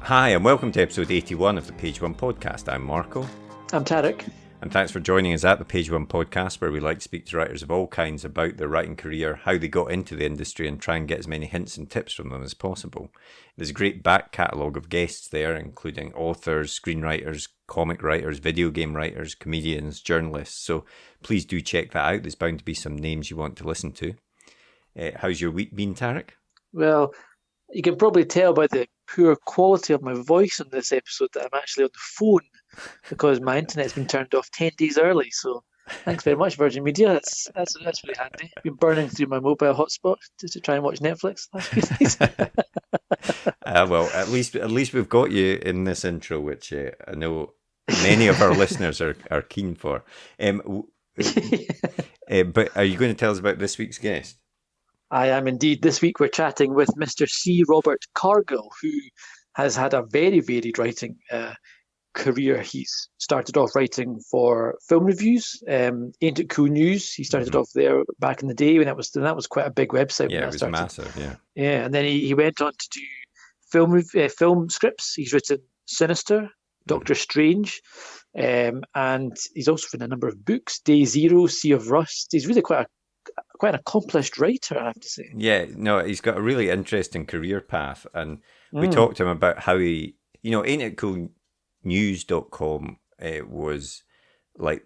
Hi, and welcome to episode 81 of the Page One podcast. I'm Marco. I'm Tarek. And thanks for joining us at the Page One podcast, where we like to speak to writers of all kinds about their writing career, how they got into the industry, and try and get as many hints and tips from them as possible. There's a great back catalogue of guests there, including authors, screenwriters, comic writers, video game writers, comedians, journalists. So please do check that out. There's bound to be some names you want to listen to. How's your week been, Tarek? Well, you can probably tell by the poor quality of my voice on this episode that I'm actually on the phone because my internet's been turned off 10 days early. So thanks very much, Virgin Media. That's really handy. I've been burning through my mobile hotspot just to try and watch Netflix. That's really nice. Well, at least we've got you in this intro, which I know many of our listeners are keen for. But are you going to tell us about this week's guest? I am indeed. This week we're chatting with Mr. C Robert Cargill, who has had a very varied writing career. He's started off writing for film reviews. Ain't It Cool News? He started off there back in the day when that was quite a big website. Yeah, when it was started. massive. Yeah, yeah, and then he went on to do film scripts. He's written Sinister, Dr Strange, and he's also written a number of books. Day Zero, Sea of Rust. He's really quite an accomplished writer, I have to say. Yeah, no, he's got a really interesting career path, and we talked to him about how he, Ain't It Cool News.com was like,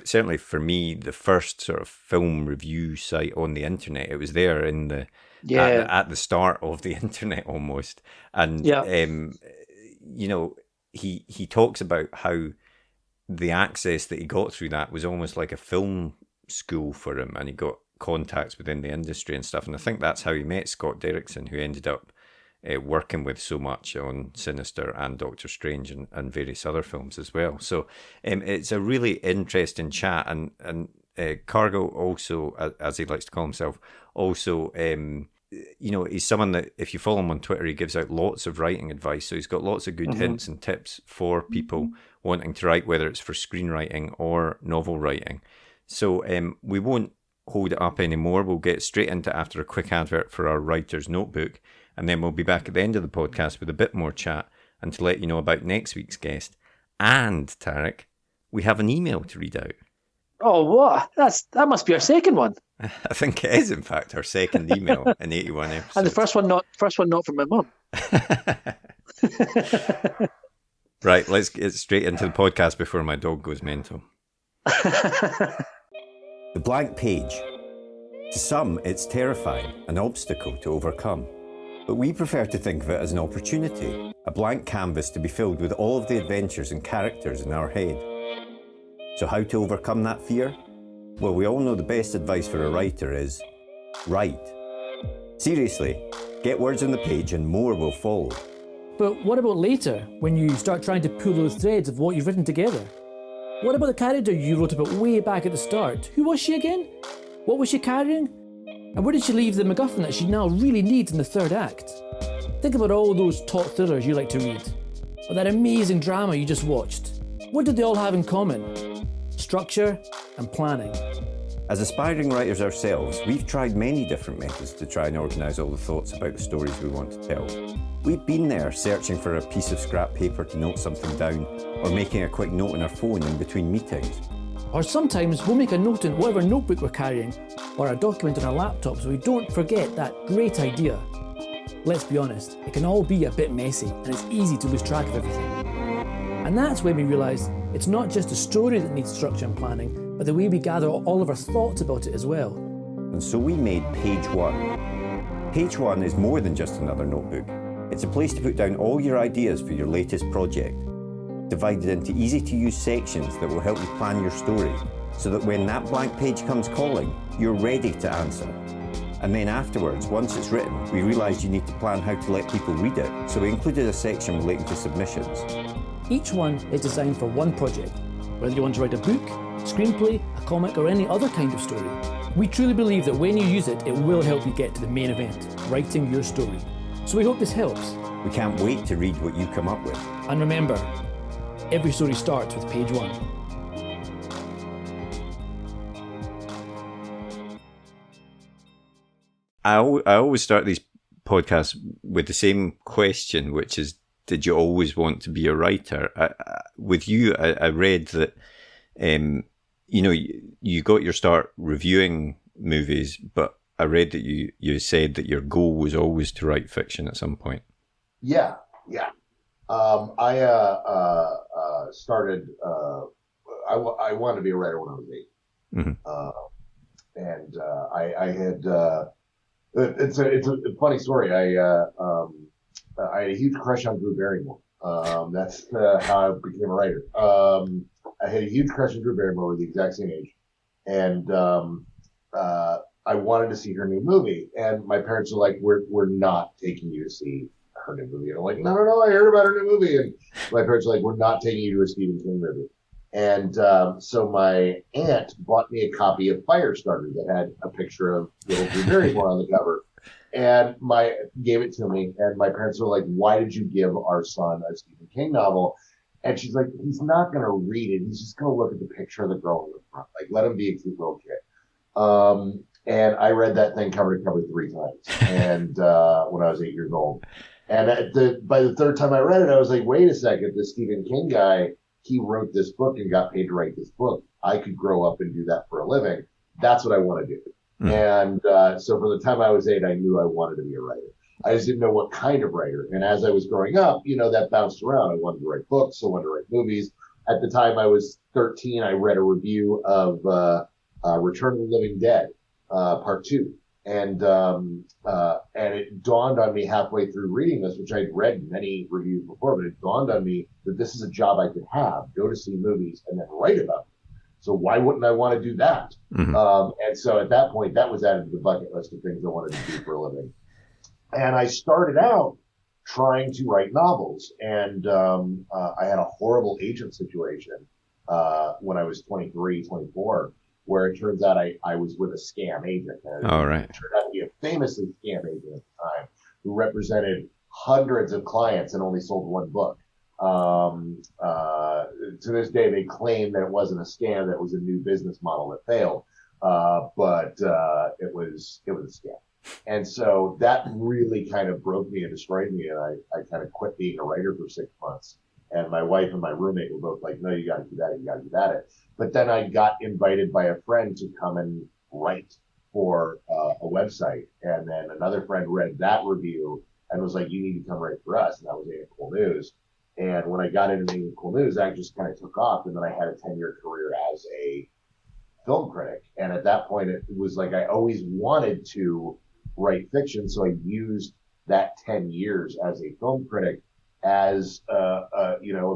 certainly for me, the first sort of film review site on the internet. It was there in the at the start of the internet almost, and he talks about how the access that he got through that was almost like a film school for him, and he got contacts within the industry and stuff. And I think that's how he met Scott Derrickson, who ended up working with so much on Sinister and Dr Strange and various other films as well. So it's a really interesting chat, and Cargill also, as he likes to call himself, also he's someone that if you follow him on Twitter, he gives out lots of writing advice. So he's got lots of good hints and tips for people wanting to write, whether it's for screenwriting or novel writing. So we won't hold it up anymore. We'll get straight into it after a quick advert for our writer's notebook, and then we'll be back at the end of the podcast with a bit more chat and to let you know about next week's guest. And, Tarek, we have an email to read out. Oh, what? That must be our second one. I think it is, in fact, our second email in 81 episodes. And the first one not from my mum. Right, let's get straight into the podcast before my dog goes mental. The blank page. To some, it's terrifying, an obstacle to overcome. But we prefer to think of it as an opportunity, a blank canvas to be filled with all of the adventures and characters in our head. So how to overcome that fear? Well, we all know the best advice for a writer is write. Seriously, get words on the page and more will follow. But what about later, when you start trying to pull those threads of what you've written together? What about the character you wrote about way back at the start? Who was she again? What was she carrying? And where did she leave the MacGuffin that she now really needs in the third act? Think about all those top thrillers you like to read, or that amazing drama you just watched. What did they all have in common? Structure and planning. As aspiring writers ourselves, we've tried many different methods to try and organise all the thoughts about the stories we want to tell. We've been there searching for a piece of scrap paper to note something down, or making a quick note on our phone in between meetings. Or sometimes we'll make a note in whatever notebook we're carrying, or a document on our laptop so we don't forget that great idea. Let's be honest, it can all be a bit messy and it's easy to lose track of everything. And that's when we realised it's not just the story that needs structure and planning, but the way we gather all of our thoughts about it as well. And so we made Page One. Page One is more than just another notebook. It's a place to put down all your ideas for your latest project, divided into easy-to-use sections that will help you plan your story, so that when that blank page comes calling, you're ready to answer. And then afterwards, once it's written, we realised you need to plan how to let people read it, so we included a section relating to submissions. Each one is designed for one project, whether you want to write a book, screenplay, a comic, or any other kind of story. We truly believe that when you use it, it will help you get to the main event, writing your story. So we hope this helps. We can't wait to read what you come up with. And remember, every story starts with page one. I always start these podcast with the same question, which is, did you always want to be a writer? With you, I read that, you got your start reviewing movies, but I read that you said that your goal was always to write fiction at some point. Yeah. I started. I wanted to be a writer when I was 8, and I had. It's a funny story. I had a huge crush on Drew Barrymore. That's how I became a writer. I had a huge crush on Drew Barrymore. We're the exact same age, and I wanted to see her new movie. And my parents were like, "We're not taking you to see her new movie." And I'm like, "No, I heard about her new movie." And my parents were like, "We're not taking you to a Stephen King movie." And so my aunt bought me a copy of Firestarter that had a picture of little Drew Barrymore on the cover, and gave it to me. And my parents were like, "Why did you give our son a Stephen King novel?" And she's like, "He's not going to read it. He's just going to look at the picture of the girl in the front. Like, let him be a cute little kid." And I read that thing cover to cover 3 times, and when I was 8 years old. And by the 3rd time I read it, I was like, "Wait a second, this Stephen King guy, he wrote this book and got paid to write this book. I could grow up and do that for a living. That's what I want to do." And so for the time I was 8, I knew I wanted to be a writer. I just didn't know what kind of writer. And as I was growing up, that bounced around. I wanted to write books. I wanted to write movies. At the time I was 13, I read a review of Return of the Living Dead, Part 2. And it dawned on me halfway through reading this, which I'd read many reviews before, but it dawned on me that this is a job I could have, go to see movies and then write about them. So why wouldn't I want to do that? And so at that point, that was added to the bucket list of things I wanted to do for a living. And I started out trying to write novels. And I had a horrible agent situation when I was 23, 24. Where it turns out I was with a scam agent. All right. It turned out to be a famously scam agent at the time who represented hundreds of clients and only sold 1 book. To this day, they claim that it wasn't a scam, that it was a new business model that failed. But it was a scam. And so that really kind of broke me and destroyed me. And I kind of quit being a writer for 6 months. And my wife and my roommate were both like, "No, you got to do that. You got to do that." But then I got invited by a friend to come and write for a website. And then another friend read that review and was like, "You need to come write for us." And that was Ain't It Cool News. And when I got into Ain't It Cool News, that just kind of took off. And then I had a 10-year career as a film critic. And at that point, it was like I always wanted to write fiction. So I used that 10 years as a film critic as a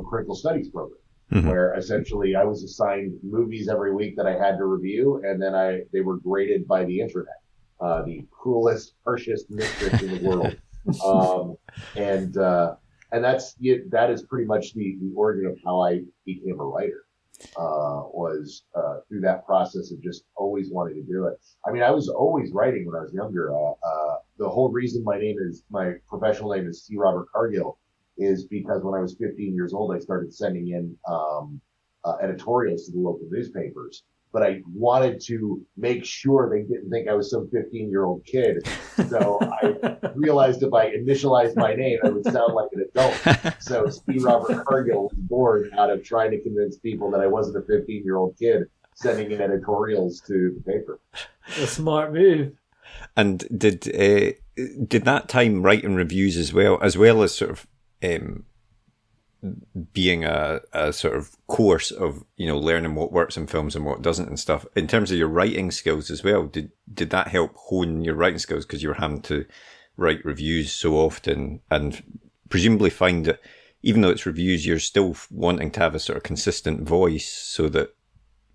critical studies program, where essentially I was assigned movies every week that I had to review, and then they were graded by the internet, the cruelest, harshest mistress in the world. And that is pretty much the origin of how I became a writer, was through that process of just always wanting to do it. I mean, I was always writing when I was younger. The whole reason my professional name is C Robert Cargill is because when I was 15 years old, I started sending in editorials to the local newspapers. But I wanted to make sure they didn't think I was some 15-year-old kid. So I realized if I initialized my name, I would sound like an adult. So C. Robert Cargill was born out of trying to convince people that I wasn't a 15-year-old kid sending in editorials to the paper. A smart move. And did that time writing reviews as well as sort of being a sort of course of learning what works in films and what doesn't and stuff, in terms of your writing skills as well, did that help hone your writing skills because you were having to write reviews so often, and presumably find that even though it's reviews, you're still wanting to have a sort of consistent voice so that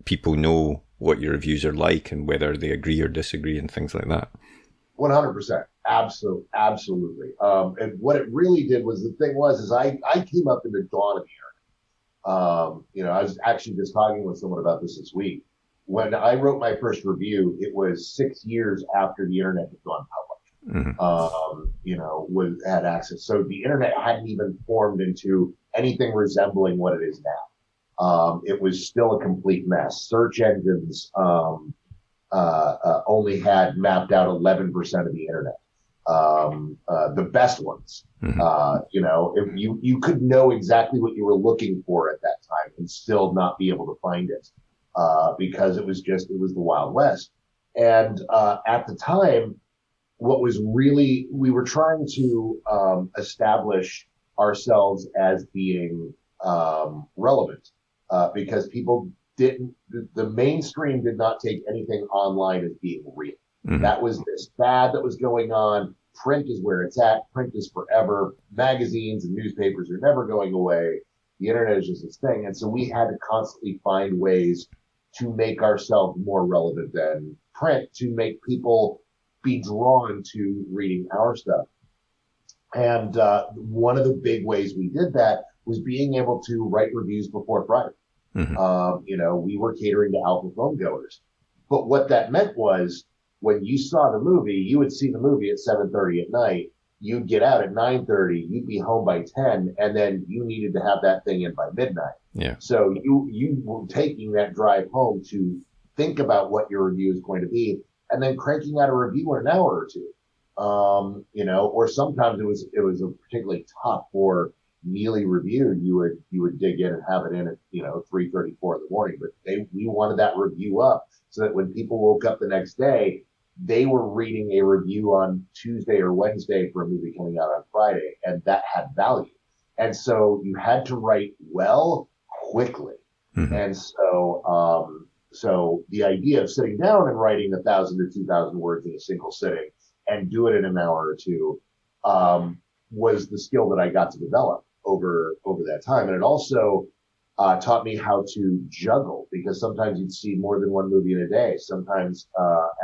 people know what your reviews are like and whether they agree or disagree and things like that? 100%. Absolutely. And what it really did was I came up in the dawn of the internet. I was actually just talking with someone about this week. When I wrote my first review, it was 6 years after the internet had gone public. Had access. So the internet hadn't even formed into anything resembling what it is now. It was still a complete mess. Search engines only had mapped out 11% of the internet. the best ones. If you could know exactly what you were looking for at that time and still not be able to find it, because it was the Wild West. And at the time, we were trying to establish ourselves as being relevant, because the mainstream did not take anything online as being real. That was this fad that was going on. Print is where it's at. Print is forever. Magazines and newspapers are never going away. The internet is just this thing. And so we had to constantly find ways to make ourselves more relevant than print, to make people be drawn to reading our stuff. And one of the big ways we did that was being able to write reviews before Friday. We were catering to alpha film goers. But what that meant was, when you saw the movie, you would see the movie at 7:30 at night. You'd get out at 9:30. You'd be home by 10, and then you needed to have that thing in by midnight. Yeah. So you were taking that drive home to think about what your review is going to be, and then cranking out a review in an hour or two. Or sometimes it was a particularly tough or mealy review. You would dig in and have it in at 3:34 in the morning. But we wanted that review up so that when people woke up the next day, they were reading a review on Tuesday or Wednesday for a movie coming out on Friday, and that had value. And so you had to write well quickly. And so the idea of sitting down and writing 1,000 to 2,000 words in a single sitting and do it in an hour or two was the skill that I got to develop over that time. And it also taught me how to juggle, because sometimes you'd see more than one movie in a day. Sometimes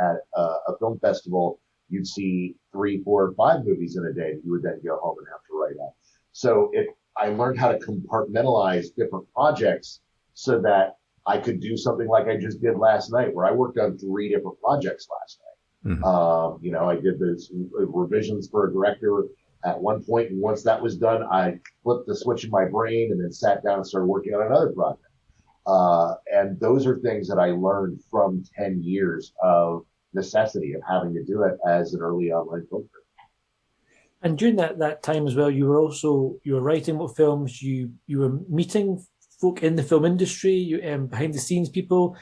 at a film festival, you'd see 3, 4, 5 movies in a day that you would then go home and have to write on. So I learned how to compartmentalize different projects so that I could do something like I just did last night, where I worked on 3 different projects last night. I did this revisions for a director at one point, and once that was done, I flipped the switch in my brain and then sat down and started working on another project. And those are things that I learned from 10 years of necessity of having to do it as an early online filmmaker. And during that time as well, you were writing what films, you were meeting folk in the film industry, behind the scenes people.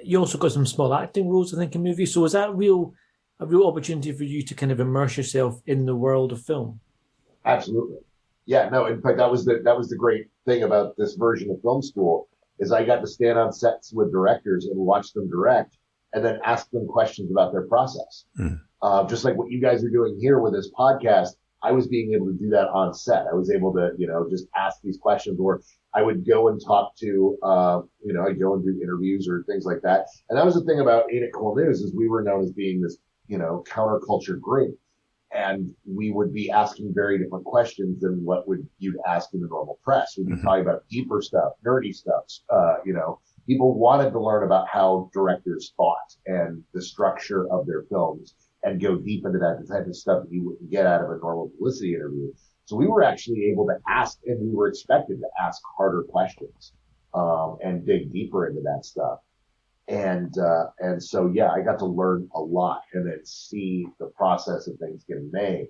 You also got some small acting roles, I think, in movies. So was that a real opportunity for you to kind of immerse yourself in the world of film? Absolutely. Yeah, no, in fact, that was the great thing about this version of film school, is I got to stand on sets with directors and watch them direct and then ask them questions about their process. Just like what you guys are doing here with this podcast, I was being able to do that on set. I was able to, just ask these questions, or I would go and talk to, I'd go and do interviews or things like that. And that was the thing about Ain't It Cool News, is we were known as being this, counterculture group. And we would be asking very different questions than what you'd ask in the normal press. We'd be talking about deeper stuff, nerdy stuff. People wanted to learn about how directors thought and the structure of their films, and go deep into that, the type of stuff that you wouldn't get out of a normal publicity interview. So we were actually able to ask, and we were expected to ask harder questions, and dig deeper into that stuff. And so, yeah, I got to learn a lot and then see the process of things getting made,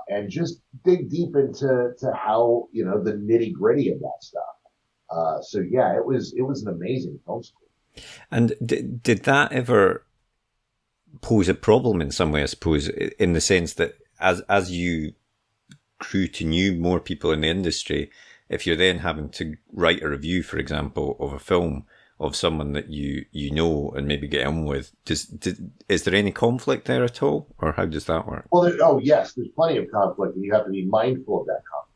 and just dig deep into how, the nitty gritty of that stuff. So yeah, it was an amazing film school. And did that ever pose a problem in some way, I suppose, in the sense that as you grew to know more people in the industry, if you're then having to write a review, for example, of a film of someone that you know and maybe get on with, is there any conflict there at all, or how does that work? Well, yes, there's plenty of conflict, and you have to be mindful of that conflict.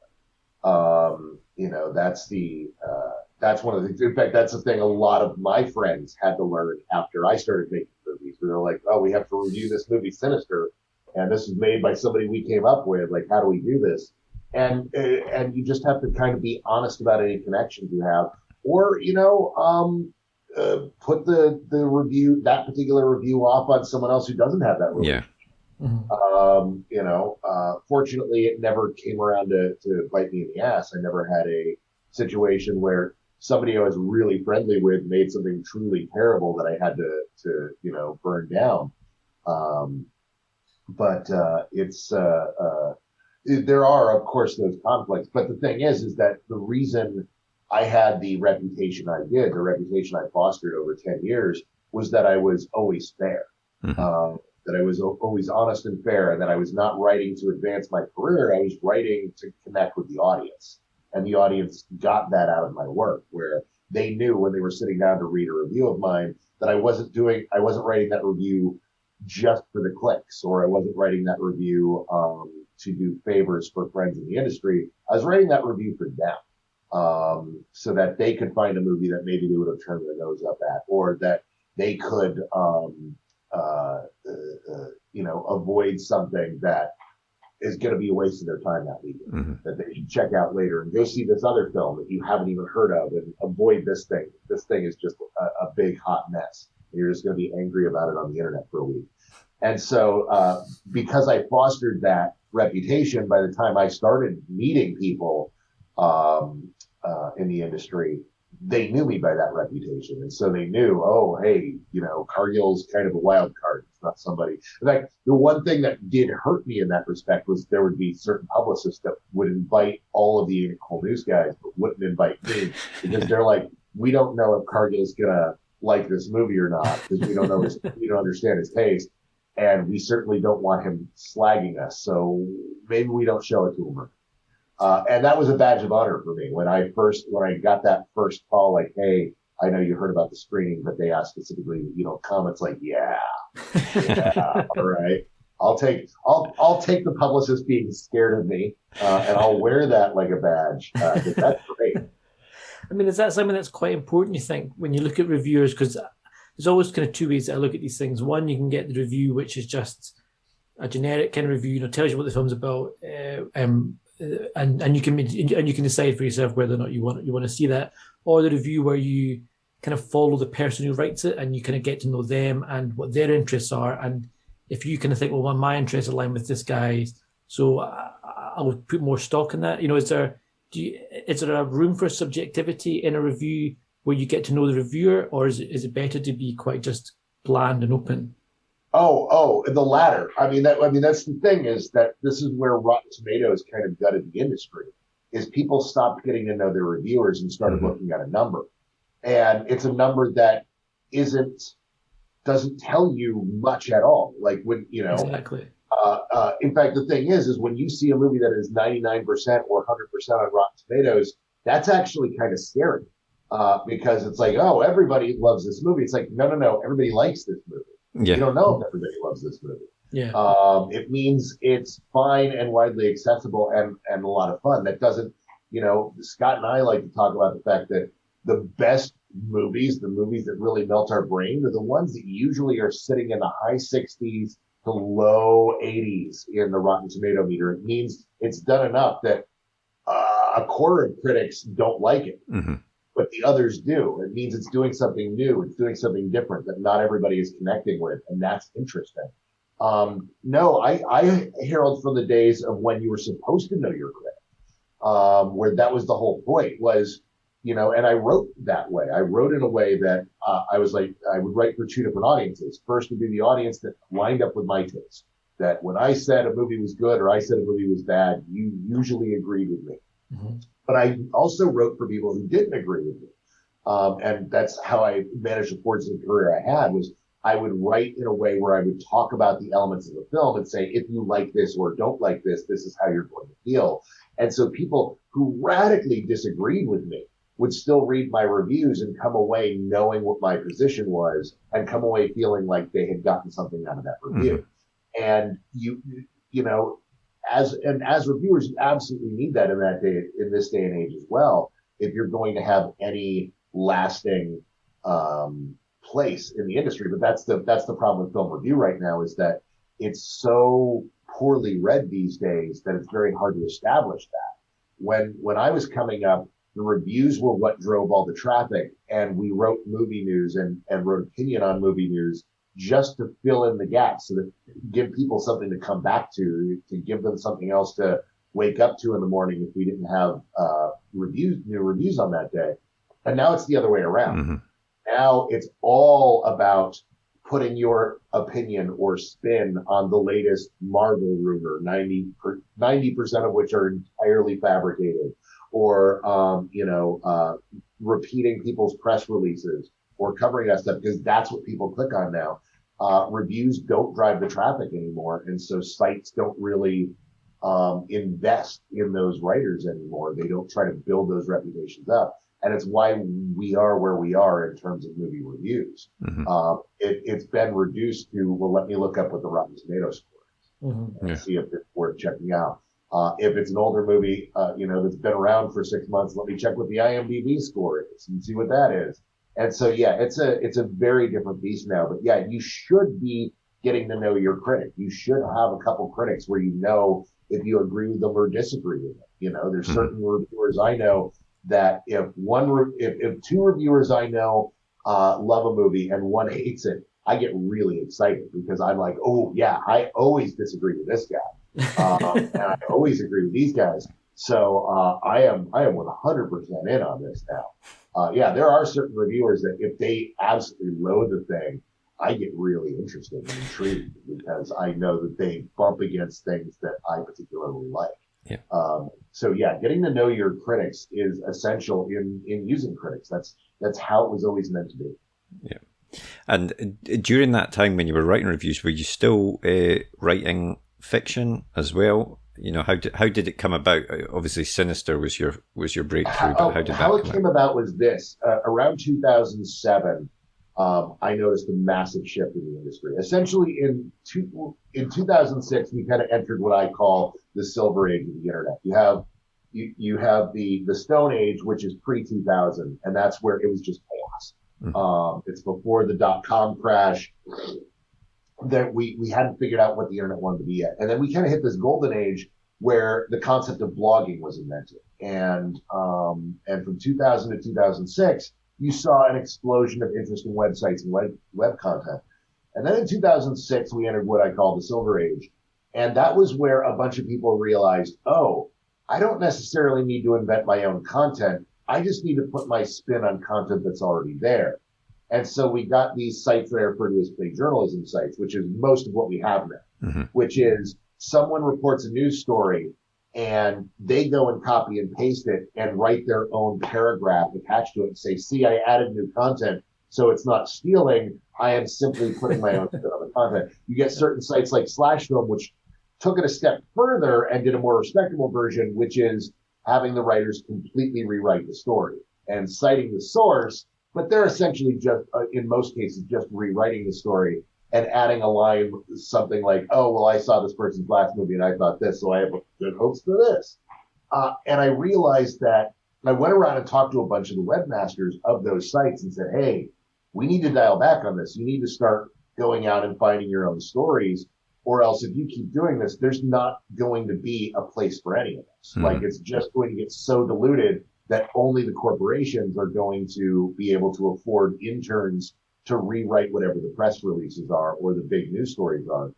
That's one of the things. In fact, that's the thing a lot of my friends had to learn after I started making movies. They're like, "Oh, we have to review this movie, Sinister, and this is made by somebody we came up with. Like, how do we do this?" And you just have to kind of be honest about any connections you have, or put the review, that particular review, off on someone else who doesn't have that review. Yeah. Fortunately, it never came around to bite me in the ass. I never had a situation where somebody I was really friendly with made something truly terrible that I had to burn down. but there are, of course, those conflicts. But the thing is that the reason I had the reputation I did, the reputation I fostered over 10 years, was that I was always fair, that I was always honest and fair, and that I was not writing to advance my career. I was writing to connect with the audience. And the audience got that out of my work, where they knew when they were sitting down to read a review of mine that I wasn't writing that review just for the clicks, or I wasn't writing that review to do favors for friends in the industry. I was writing that review for them, so that they could find a movie that maybe they would have turned their nose up at, or that they could, avoid something that is going to be a waste of their time that weekend, that they should check out later and go see this other film that you haven't even heard of, and avoid this thing. This thing is just a big hot mess. You're just going to be angry about it on the internet for a week. And so, because I fostered that reputation, by the time I started meeting people in the industry, they knew me by that reputation. And so they knew, oh, hey, Cargill's kind of a wild card. It's not somebody. In fact, the one thing that did hurt me in that respect was there would be certain publicists that would invite all of the Cool News guys, but wouldn't invite me, because they're like, we don't know if Cargill's going to like this movie or not, because we don't know we don't understand his taste. And we certainly don't want him slagging us. So maybe we don't show it to him. And that was a badge of honor for me when I got that first call, like, hey, I know you heard about the screening, but they asked specifically, comments like, yeah, all right. I'll take the publicist being scared of me, and I'll wear that like a badge. That's great. I mean, is that something that's quite important, you think, when you look at reviewers? Because there's always kind of two ways that I look at these things. One, you can get the review, which is just a generic kind of review, tells you what the film's about, and you can decide for yourself whether or not you want to see that, or the review where you kind of follow the person who writes it and you kind of get to know them and what their interests are. And if you kind of think, well, my interests align with this guy's, so I would put more stock in that. Is there a room for subjectivity in a review where you get to know the reviewer, or is it better to be quite just bland and open? Oh, the latter. That's the thing, is that this is where Rotten Tomatoes kind of gutted the industry, is people stopped getting to know their reviewers and started looking at a number. And it's a number that doesn't tell you much at all. Like when, Exactly. In fact, the thing is when you see a movie that is 99% or 100% on Rotten Tomatoes, that's actually kind of scary, because it's like, oh, everybody loves this movie. It's like, no, everybody likes this movie. Yeah. You don't know if everybody loves this movie. Yeah. It means it's fine and widely accessible and a lot of fun. That doesn't, Scott and I like to talk about the fact that the best movies, the movies that really melt our brain, are the ones that usually are sitting in the high 60s to low 80s in the Rotten Tomato meter. It means it's done enough that a quarter of critics don't like it. But the others do. It means it's doing something new. It's doing something different that not everybody is connecting with. And that's interesting. No, I herald from the days of when you were supposed to know your critic, where that was the whole point was, and I wrote that way. I wrote in a way that I was like, I would write for two different audiences. First would be the audience that lined up with my taste, that when I said a movie was good or I said a movie was bad, you usually agreed with me. But I also wrote for people who didn't agree with me. And that's how I managed the fortunate career I had, was I would write in a way where I would talk about the elements of the film and say, if you like this or don't like this, this is how you're going to feel. And so people who radically disagreed with me would still read my reviews and come away knowing what my position was and come away feeling like they had gotten something out of that review. And as reviewers, you absolutely need that in this day and age as well, if you're going to have any lasting place in the industry. But that's the problem with film review right now, is that it's so poorly read these days that it's very hard to establish that. When I was coming up, the reviews were what drove all the traffic, and we wrote movie news and wrote opinion on movie news just to fill in the gaps, so that give people something to come back to give them something else to wake up to in the morning if we didn't have new reviews on that day. And now it's the other way around. Now it's all about putting your opinion or spin on the latest Marvel rumor, 90% of which are entirely fabricated, or, repeating people's press releases or covering that stuff, because that's what people click on now. Reviews don't drive the traffic anymore. And so sites don't really invest in those writers anymore. They don't try to build those reputations up. And it's why we are where we are in terms of movie reviews. Mm-hmm. It's been reduced to, well, let me look up what the Rotten Tomatoes score is and see if it's worth checking out. If it's an older movie, that's been around for 6 months, let me check what the IMDb score is and see what that is. And so, yeah, it's a very different beast now. But yeah, you should be getting to know your critic. You should have a couple critics where you know if you agree with them or disagree with them. There's certain reviewers I know that if two reviewers I know love a movie and one hates it, I get really excited because I'm like, oh yeah, I always disagree with this guy, and I always agree with these guys. So I am 100% in on this now. There are certain reviewers that if they absolutely loathe the thing, I get really interested and intrigued because I know that they bump against things that I particularly like. Yeah. Getting to know your critics is essential in using critics. That's how it was always meant to be. Yeah. And during that time when you were writing reviews, were you still writing fiction as well? How did it come about? Obviously, Sinister was your breakthrough. But how did how that it came about was this: around 2007, I noticed a massive shift in the industry. Essentially, in 2006, we kind of entered what I call the silver age of the internet. You have the Stone Age, which is pre-2000, and that's where it was just chaos. Mm-hmm. It's before the .com crash. That we hadn't figured out what the internet wanted to be yet. And then we kind of hit this golden age where the concept of blogging was invented. And from 2000 to 2006, you saw an explosion of interesting websites and web content. And then in 2006, we entered what I call the silver age. And that was where a bunch of people realized, oh, I don't necessarily need to invent my own content. I just need to put my spin on content that's already there. And so we got these sites that I refer to as big journalism sites, which is most of what we have now, mm-hmm. which is someone reports a news story and they go and copy and paste it and write their own paragraph attached to it and say, see, I added new content. So it's not stealing. I am simply putting my own spin on the content. You get certain sites like Slashfilm, which took it a step further and did a more respectable version, which is having the writers completely rewrite the story and citing the source. But they're essentially just, in most cases, just rewriting the story and adding a line, something like, oh, well, I saw this person's last movie and I thought this, so I have good hopes for this. And I realized that I went around and talked to a bunch of the webmasters of those sites and said, hey, we need to dial back on this. You need to start going out and finding your own stories, or else if you keep doing this, there's not going to be a place for any of us. Mm-hmm. Like, it's just going to get so diluted that only the corporations are going to be able to afford interns to rewrite whatever the press releases are or the big news stories are.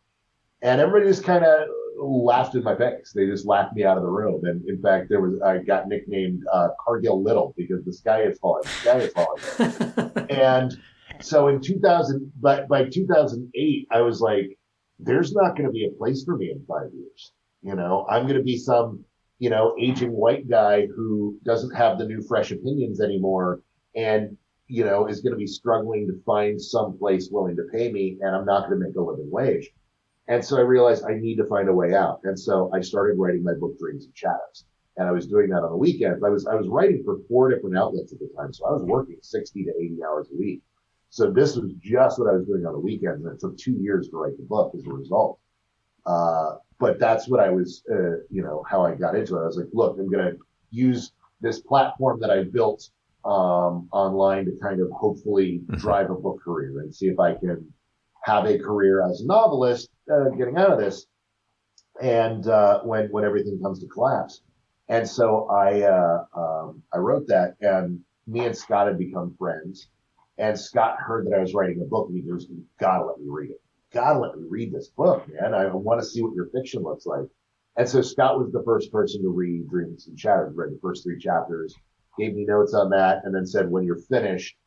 And everybody just kind of laughed in my face. They just laughed me out of the room. And in fact, I got nicknamed Cargill Little because the sky is falling. And so in by 2008, I was like, there's not going to be a place for me in 5 years. I'm going to be some aging white guy who doesn't have the new fresh opinions anymore and, is going to be struggling to find some place willing to pay me, and I'm not going to make a living wage. And so I realized I need to find a way out. And so I started writing my book, Dreams and Shadows. And I was doing that on the weekends. I was writing for 4 different outlets at the time. So I was working 60 to 80 hours a week. So this was just what I was doing on the weekends. And it took 2 years to write the book as a result. But that's what I was, how I got into it. I was like, look, I'm going to use this platform that I built online to kind of hopefully drive a book career and see if I can have a career as a novelist getting out of this. And when everything comes to collapse. And so I wrote that, and me and Scott had become friends. And Scott heard that I was writing a book, and he goes, you gotta let me read it. Gotta let me read this book, man. I want to see what your fiction looks like. And so Scott was the first person to read Dreams and Shadows, read the first 3 chapters, gave me notes on that, and then said, when you're finished,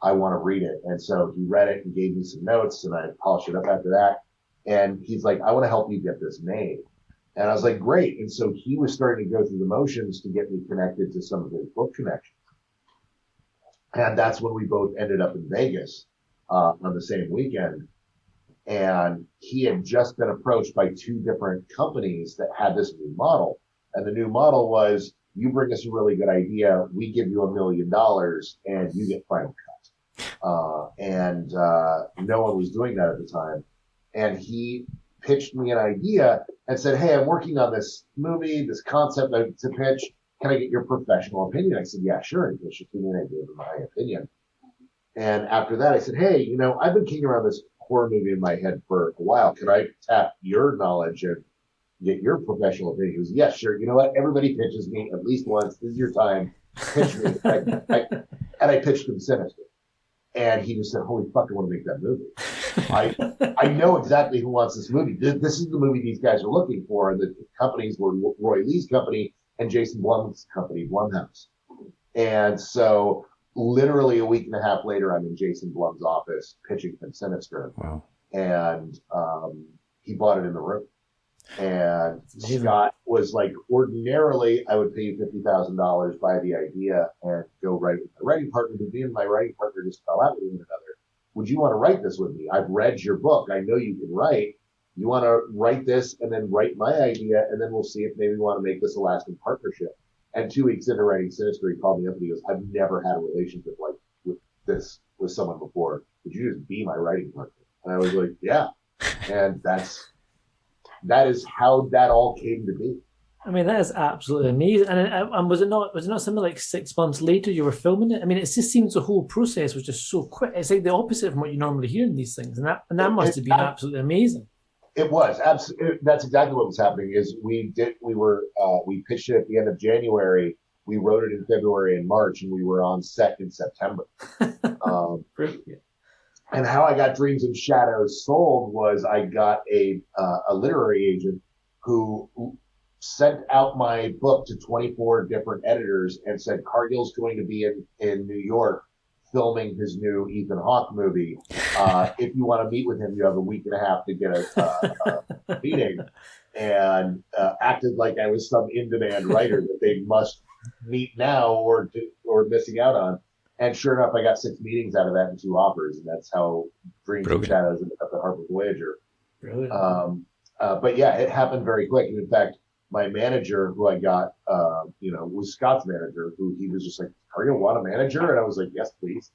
I want to read it. And so he read it and gave me some notes, and I polished it up after that. And he's like, I want to help you get this made. And I was like, great. And so he was starting to go through the motions to get me connected to some of his book connections. And that's when we both ended up in Vegas on the same weekend. And he had just been approached by 2 different companies that had this new model. And the new model was, you bring us a really good idea, we give you $1 million, and you get final cut. And no one was doing that at the time. And he pitched me an idea and said, hey, I'm working on this movie, this concept to pitch. Can I get your professional opinion? I said, yeah, sure. And he pitched it to me, and I gave him my opinion. And after that, I said, hey, I've been kicking around this horror movie in my head for a while. Could I tap your knowledge and get your professional opinion? He was, yes, sure. You know what? Everybody pitches me at least once. This is your time. Pitch me. And I pitched him Sinister. And he just said, holy fuck, I want to make that movie. I know exactly who wants this movie. This is the movie these guys are looking for. And the companies were Roy Lee's company and Jason Blum's company, Blumhouse. And so literally a week and a half later, I'm in Jason Blum's office pitching him Sinister. Wow. And he bought it in the room. And Scott was like, ordinarily, I would pay you $50,000, buy the idea, and go write with my writing partner. But me and my writing partner just fell out with one another. Would you want to write this with me? I've read your book. I know you can write. You want to write this and then write my idea, and then we'll see if maybe we want to make this a lasting partnership. And 2 weeks into writing Sinister, he called me up and he goes, I've never had a relationship like with someone before. Would you just be my writing partner? And I was like, yeah. And that is how that all came to be. I mean, that is absolutely amazing. And was it not something like 6 months later you were filming it? I mean, it just seems the whole process was just so quick. It's like the opposite from what you normally hear in these things, and that must have been absolutely amazing. It was absolutely. That's exactly what was happening. Is we pitched it at the end of January. We wrote it in February and March, and we were on set in September. And how I got Dreams and Shadows sold was I got a literary agent who sent out my book to 24 different editors and said, Cargill's going to be in New York filming his new Ethan Hawke movie. If you want to meet with him, you have a week and a half to get a meeting. And acted like I was some in-demand writer that they must meet now or missing out on. And sure enough, I got 6 meetings out of that and 2 offers, and that's how Dreams and Shadows ended up at Harper Voyager. Brilliant. But yeah, it happened very quick. And in fact, my manager, who I got, was Scott's manager, who he was just like, "Are you want a manager?" And I was like, "Yes, please."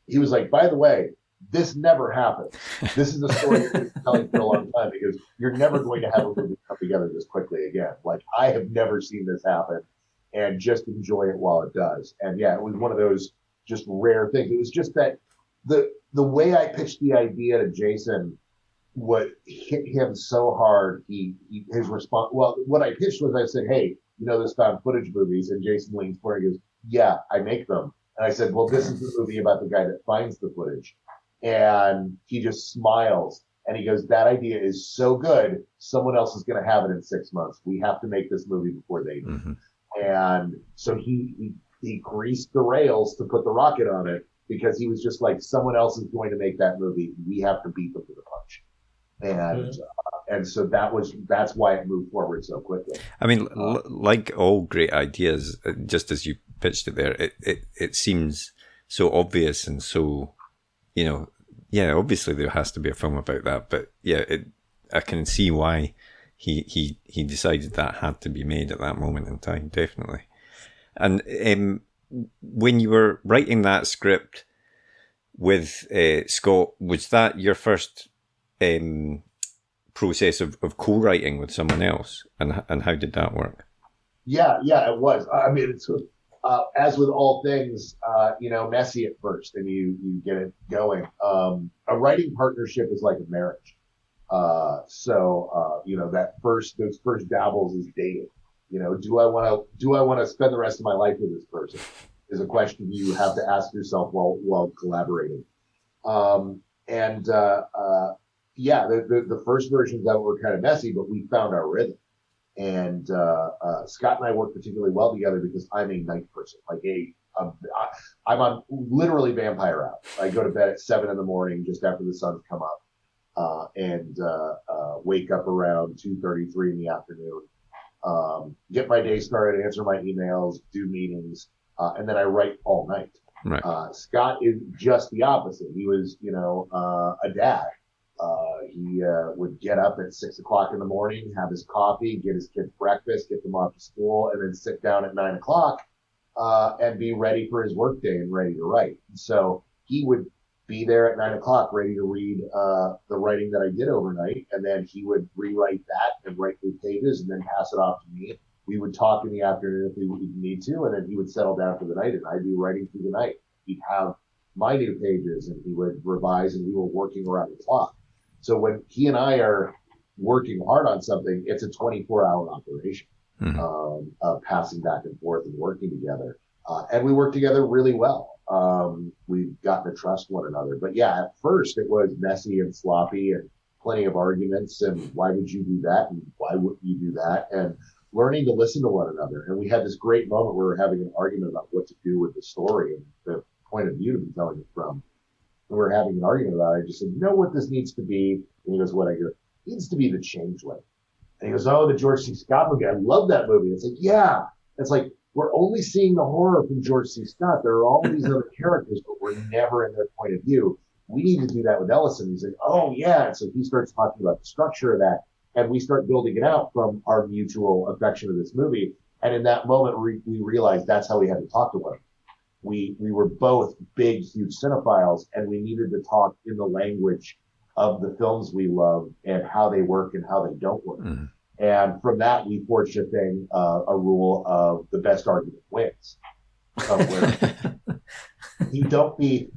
He was like, "By the way, this never happened. This is a story you've been telling for a long time because you're never going to have a movie come together this quickly again. Like, I have never seen this happen. And just enjoy it while it does." And yeah, it was one of those just rare things. It was just that the way I pitched the idea to Jason would hit him so hard. His response. Well, what I pitched was I said, "Hey, those found footage movies?" And Jason leans forward and goes, "Yeah, I make them." And I said, "Well, this is the movie about the guy that finds the footage." And he just smiles and he goes, "That idea is so good. Someone else is going to have it in 6 months. We have to make this movie before they do." Mm-hmm. And so he greased the rails to put the rocket on it because he was just like, someone else is going to make that movie. We have to beat them to the punch. And so that's why it moved forward so quickly. I mean, like all great ideas, just as you pitched it there, it seems so obvious and so, obviously there has to be a film about that. But yeah, I can see why he decided that had to be made at that moment in time, definitely. And when you were writing that script with Scott, was that your first process of co-writing with someone else? And how did that work? Yeah, it was. I mean, it's as with all things, messy at first, and you get it going. A writing partnership is like a marriage. Those first dabbles is dating. Do I want to spend the rest of my life with this person? Is a question you have to ask yourself while collaborating. The first versions of it were kind of messy, but we found our rhythm. And Scott and I work particularly well together because I'm a night person. Like I'm on literally vampire hours. I go to bed at 7 a.m. just after the sun's come up, and wake up around 2:33 in the afternoon. Get my day started, answer my emails, do meetings, and then I write all night. Right. Scott is just the opposite. He was, a dad. He would get up at 6 o'clock in the morning, have his coffee, get his kids breakfast, get them off to school, and then sit down at 9 o'clock and be ready for his workday and ready to write. So he would be there at 9 o'clock, ready to read the writing that I did overnight, and then he would rewrite that and write new pages and then pass it off to me. We would talk in the afternoon if we would need to, and then he would settle down for the night, and I'd be writing through the night. He'd have my new pages, and he would revise, and we were working around the clock. So when he and I are working hard on something, it's a 24-hour operation, passing back and forth and working together. And we work together really well. We've gotten to trust one another. But yeah, at first it was messy and sloppy and plenty of arguments. And why would you do that? And why wouldn't you do that? And learning to listen to one another. And we had this great moment where we were having an argument about what to do with the story and the point of view to be telling it from. And we were having an argument about it. I just said, you know what this needs to be? And he goes, what? I go, it needs to be The Changeling. And he goes, oh, the George C. Scott movie. I love that movie. It's like, yeah. It's like, we're only seeing the horror from George C. Scott. There are all these other characters, but we're never in their point of view. We need to do that with Ellison. He's like, oh, yeah. And so he starts talking about the structure of that. And we start building it out from our mutual affection of this movie. And in that moment, we realized that's how we had to talk to one another. We were both big, huge cinephiles, and we needed to talk in the language of the films we love and how they work and how they don't work. Mm-hmm. And from that, we forged a thing, a rule of the best argument wins. Where you don't be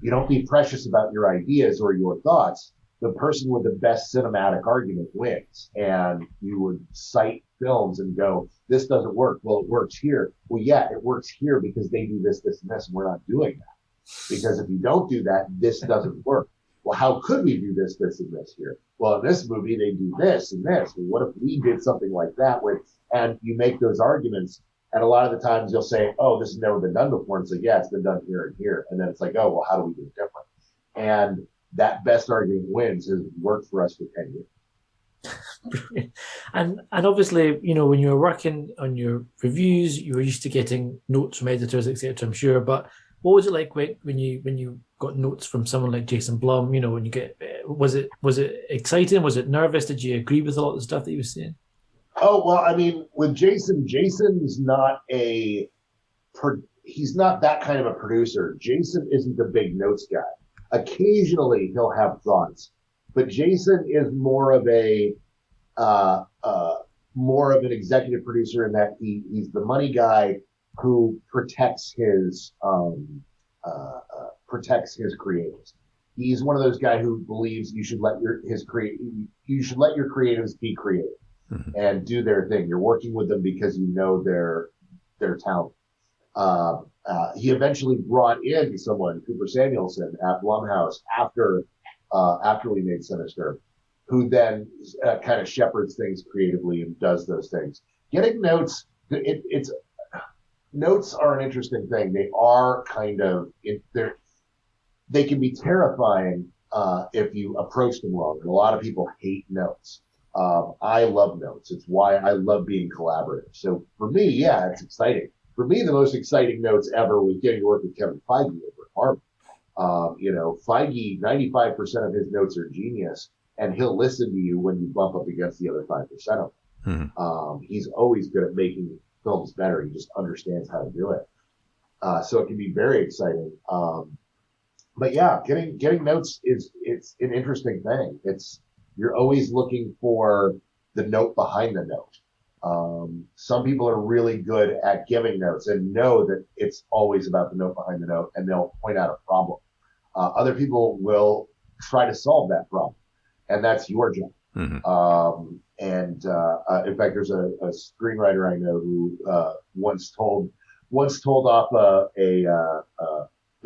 precious about your ideas or your thoughts. The person with the best cinematic argument wins. And you would cite films and go, this doesn't work. Well, it works here. Well, yeah, it works here because they do this, this, and this, and we're not doing that. Because if you don't do that, this doesn't work. Well, how could we do this, this, and this here? Well, in this movie, they do this and this. Well, what if we did something like that? And you make those arguments. And a lot of the times you'll say, oh, this has never been done before. And it's like, yeah, it's been done here and here. And then it's like, oh, well, how do we do it different? And that best argument wins has worked for us for 10 years. And obviously, when you were working on your reviews, you were used to getting notes from editors, etc. I'm sure. But what was it like when you got notes from someone like Jason Blum? When you get, was it exciting? Was it nervous? Did you agree with a lot of the stuff that he was saying? Oh well, I mean, with Jason's not he's not that kind of a producer. Jason isn't the big notes guy. Occasionally he'll have thoughts, but Jason is more of an executive producer in that he's the money guy who protects his creatives. He's one of those guys who believes you should let your creatives be creative and do their thing. You're working with them because you know their talent. He eventually brought in someone, Cooper Samuelson at Blumhouse after we made Sinister, who then kind of shepherds things creatively and does those things. Getting notes, notes are an interesting thing. They are they can be terrifying if you approach them wrong. And a lot of people hate notes. I love notes. It's why I love being collaborative. So for me, yeah, it's exciting. For me, the most exciting notes ever was getting to work with Kevin Feige over at Harvard. Feige, 95% of his notes are genius, and he'll listen to you when you bump up against the other 5% of them. He's always good at making films better. He just understands how to do it. So it can be very exciting. But yeah, getting notes it's an interesting thing. You're always looking for the note behind the note. Some people are really good at giving notes and know that it's always about the note behind the note, and they'll point out a problem. Other people will try to solve that problem, and that's your job. In fact, there's a screenwriter I know who once told off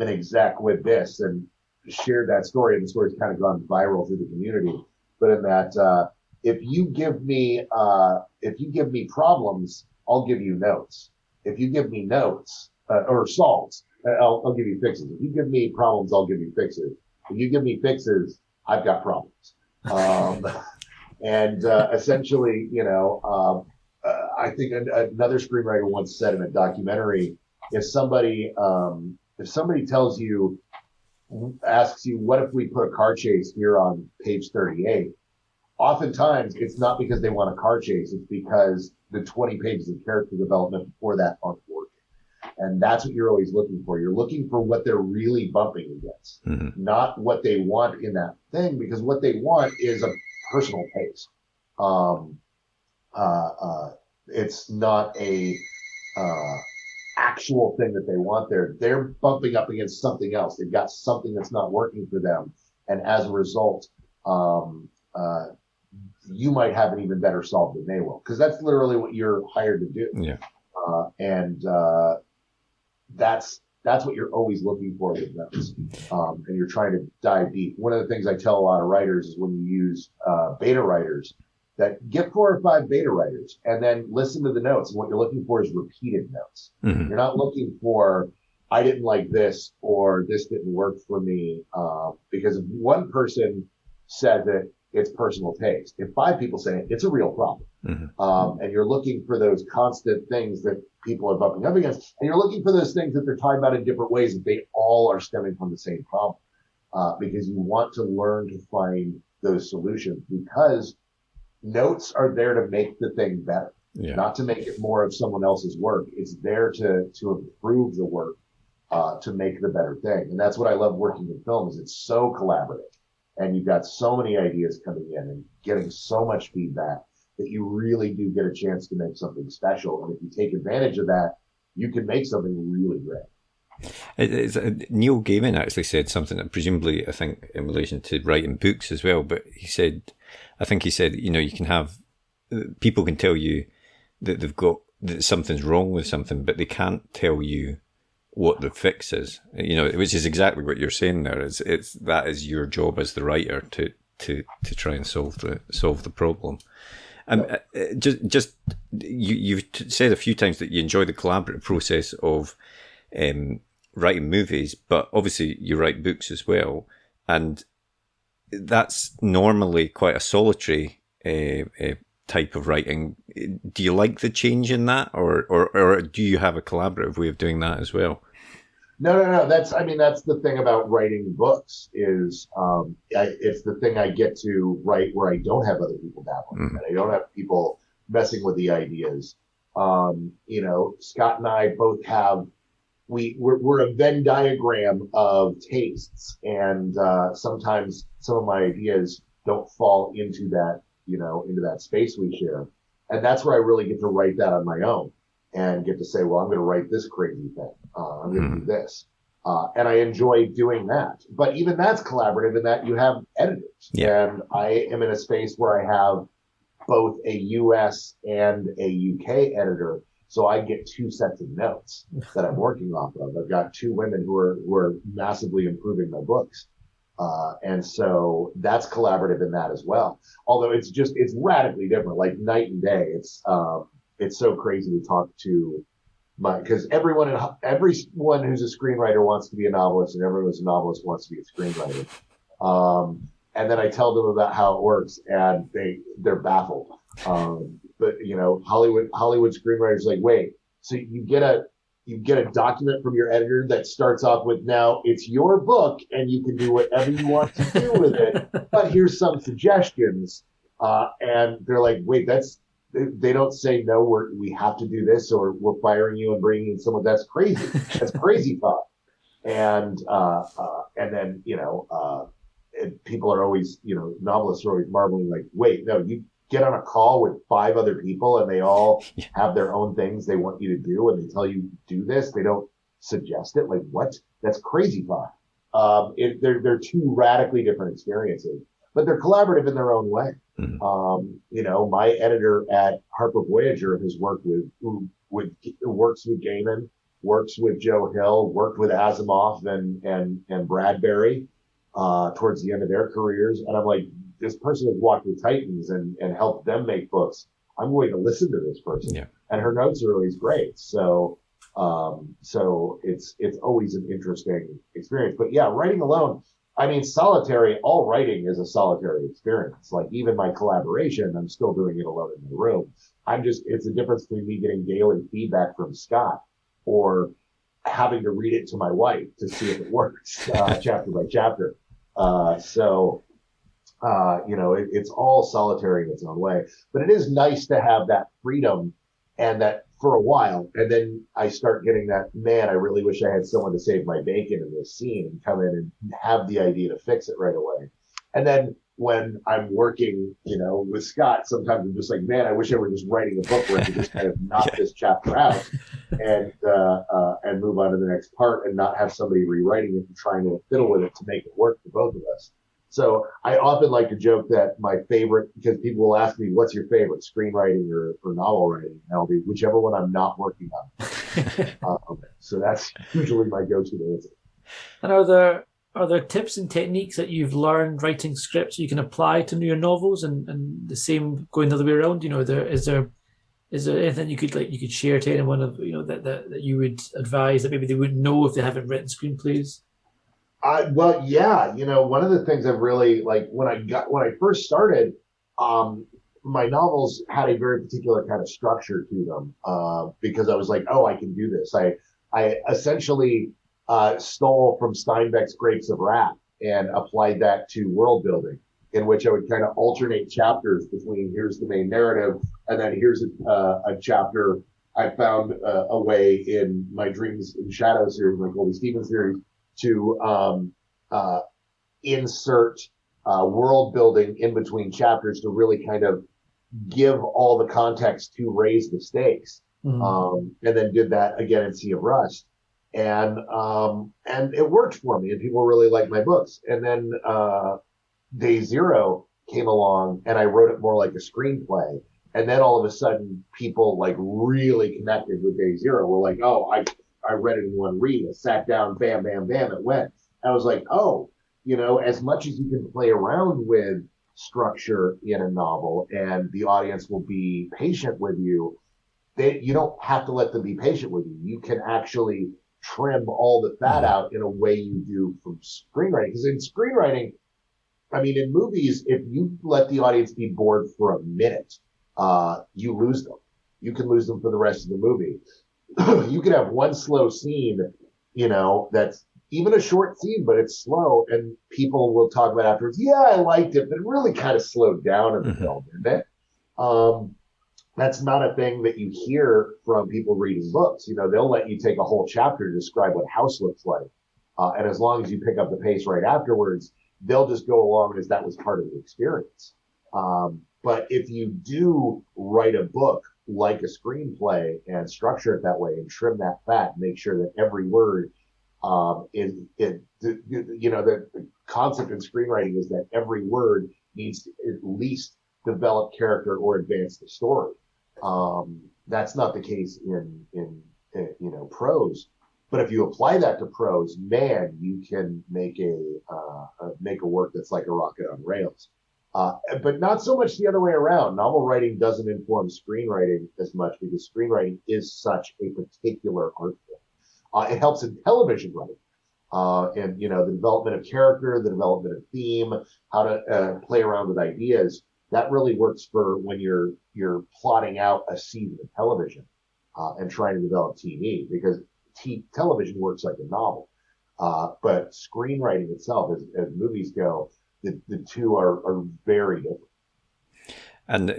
an exec with this and shared that story, and the story's kind of gone viral through the community. But in that, if you give me problems, I'll give you notes. If you give me notes or solves, I'll give you fixes. If you give me problems, I'll give you fixes. If you give me fixes, I've got problems. And essentially, I think another screenwriter once said in a documentary, if somebody asks you, what if we put a car chase here on page 38? Oftentimes, it's not because they want a car chase. It's because the 20 pages of character development before that aren't working. And that's what you're always looking for. You're looking for what they're really bumping against, not what they want in that thing, because what they want is a personal taste. It's not a actual thing that they want there. They're bumping up against something else. They've got something that's not working for them. And as a result, you might have an even better solve than they will, because that's literally what you're hired to do. Yeah. And that's what you're always looking for with those. And you're trying to dive deep. One of the things I tell a lot of writers is when you use beta writers, that get 4 or 5 beta writers and then listen to the notes. And what you're looking for is repeated notes. You're not looking for, I didn't like this, or this didn't work for me. Because if one person said that it's personal taste, if 5 people say it, it's a real problem. And you're looking for those constant things that people are bumping up against. And you're looking for those things that they're talking about in different ways, that they all are stemming from the same problem. Because you want to learn to find those solutions, because notes are there to make the thing better, not to make it more of someone else's work. It's there to improve the work, to make the better thing. And that's what I love working in film, is it's so collaborative, and you've got so many ideas coming in and getting so much feedback that you really do get a chance to make something special. And if you take advantage of that, you can make something really great. Neil Gaiman actually said something that presumably, I think, in relation to writing books as well, but he said, you can have, people can tell you that that something's wrong with something, but they can't tell you what the fix is, which is exactly what you're saying there. That is your job as the writer to try and solve the problem. And you've said a few times that you enjoy the collaborative process of writing movies, but obviously you write books as well, and that's normally quite a solitary type of writing. Do you like the change in that, or do you have a collaborative way of doing that as well? No. That's the thing about writing books is, it's the thing I get to write where I don't have other people dabbling, and I don't have people messing with the ideas. Scott and I both have, we're a Venn diagram of tastes, and sometimes some of my ideas don't fall into that, into that space we share. And that's where I really get to write that on my own and get to say, well, I'm going to write this crazy thing. I'm going to do this. And I enjoy doing that. But even that's collaborative in that you have editors. Yeah. And I am in a space where I have both a US and a UK editor. So I get 2 sets of notes that I'm working off of. I've got 2 women who are massively improving my books. And so that's collaborative in that as well. Although it's radically different, like night and day. It's so crazy to talk to because everyone who's a screenwriter wants to be a novelist, and everyone who's a novelist wants to be a screenwriter. And then I tell them about how it works, and they're baffled. But Hollywood screenwriters like, wait, so you get a document from your editor that starts off with, now it's your book and you can do whatever you want to do with it, but here's some suggestions. And they're like, wait, they don't say, no, we have to do this, or we're firing you and bringing in someone. That's crazy. That's crazy thought. And then, people are always, novelists are always marveling, like, wait, no, you get on a call with 5 other people and they all have their own things they want you to do, and they tell you do this. They don't suggest it. Like, what? That's crazy thought. They're 2 radically different experiences, but they're collaborative in their own way. My editor at Harper Voyager has works with Gaiman, works with Joe Hill, worked with Asimov and Bradbury towards the end of their careers. And I'm like, this person has walked with Titans and helped them make books. I'm going to listen to this person. Yeah. And her notes are always great. So So it's always an interesting experience. But yeah, writing alone, I mean, all writing is a solitary experience. Like even my collaboration, I'm still doing it alone in the room. It's a difference between me getting daily feedback from Scott or having to read it to my wife to see if it works, chapter by chapter. It's all solitary in its own way, but it is nice to have that freedom and that for a while. And then I start getting that, man, I really wish I had someone to save my bacon in this scene and come in and have the idea to fix it right away. And then when I'm working, with Scott, sometimes I'm just like, man, I wish I were just writing a book where I could just kind of knock this chapter out and move on to the next part and not have somebody rewriting it and trying to fiddle with it to make it work for both of us. So I often like to joke that my favorite, because people will ask me, what's your favorite, screenwriting or novel writing? And I'll be whichever one I'm not working on. So that's usually my go-to answer. And are there tips and techniques that you've learned writing scripts you can apply to your novels, and the same going the other way around? Is there anything you could share to anyone that you would advise that maybe they wouldn't know if they haven't written screenplays? Well, yeah, one of the things I've really when I first started, my novels had a very particular kind of structure to them, because I was like, oh, I can do this. I essentially stole from Steinbeck's Grapes of Wrath and applied that to world building, in which I would kind of alternate chapters between here's the main narrative and then here's a chapter. I found a way in my Dreams in Shadow series, my Goldie Stevens series, to insert world building in between chapters to really kind of give all the context to raise the stakes. And then did that again in Sea of Rust. And it worked for me and people really liked my books. And then Day Zero came along and I wrote it more like a screenplay. And then all of a sudden people really connected with Day Zero. Were like, oh, I read it in one read. I sat down, bam, bam, bam, it went. I was like, oh, as much as you can play around with structure in a novel and the audience will be patient with you, you don't have to let them be patient with you. You can actually trim all the fat out in a way you do from screenwriting. Because in screenwriting, I mean, in movies, if you let the audience be bored for a minute, you lose them. You can lose them for the rest of the movie. You could have one slow scene, that's even a short scene, but it's slow, and people will talk about afterwards, yeah, I liked it, but it really kind of slowed down in the film, didn't it? That's not a thing that you hear from people reading books. They'll let you take a whole chapter to describe what a house looks like. And as long as you pick up the pace right afterwards, they'll just go along as that was part of the experience. But if you do write a book like a screenplay and structure it that way and trim that fat, make sure that every word the concept in screenwriting is that every word needs to at least develop character or advance the story. That's not the case in prose. But if you apply that to prose, man, you can make a work that's like a rocket on rails. But not so much the other way around. Novel writing doesn't inform screenwriting as much because screenwriting is such a particular art form. It helps in television writing, and the development of character, the development of theme, how to play around with ideas. That really works for when you're plotting out a season of television and trying to develop TV, because television works like a novel. But screenwriting itself, as movies go, the two are very different. And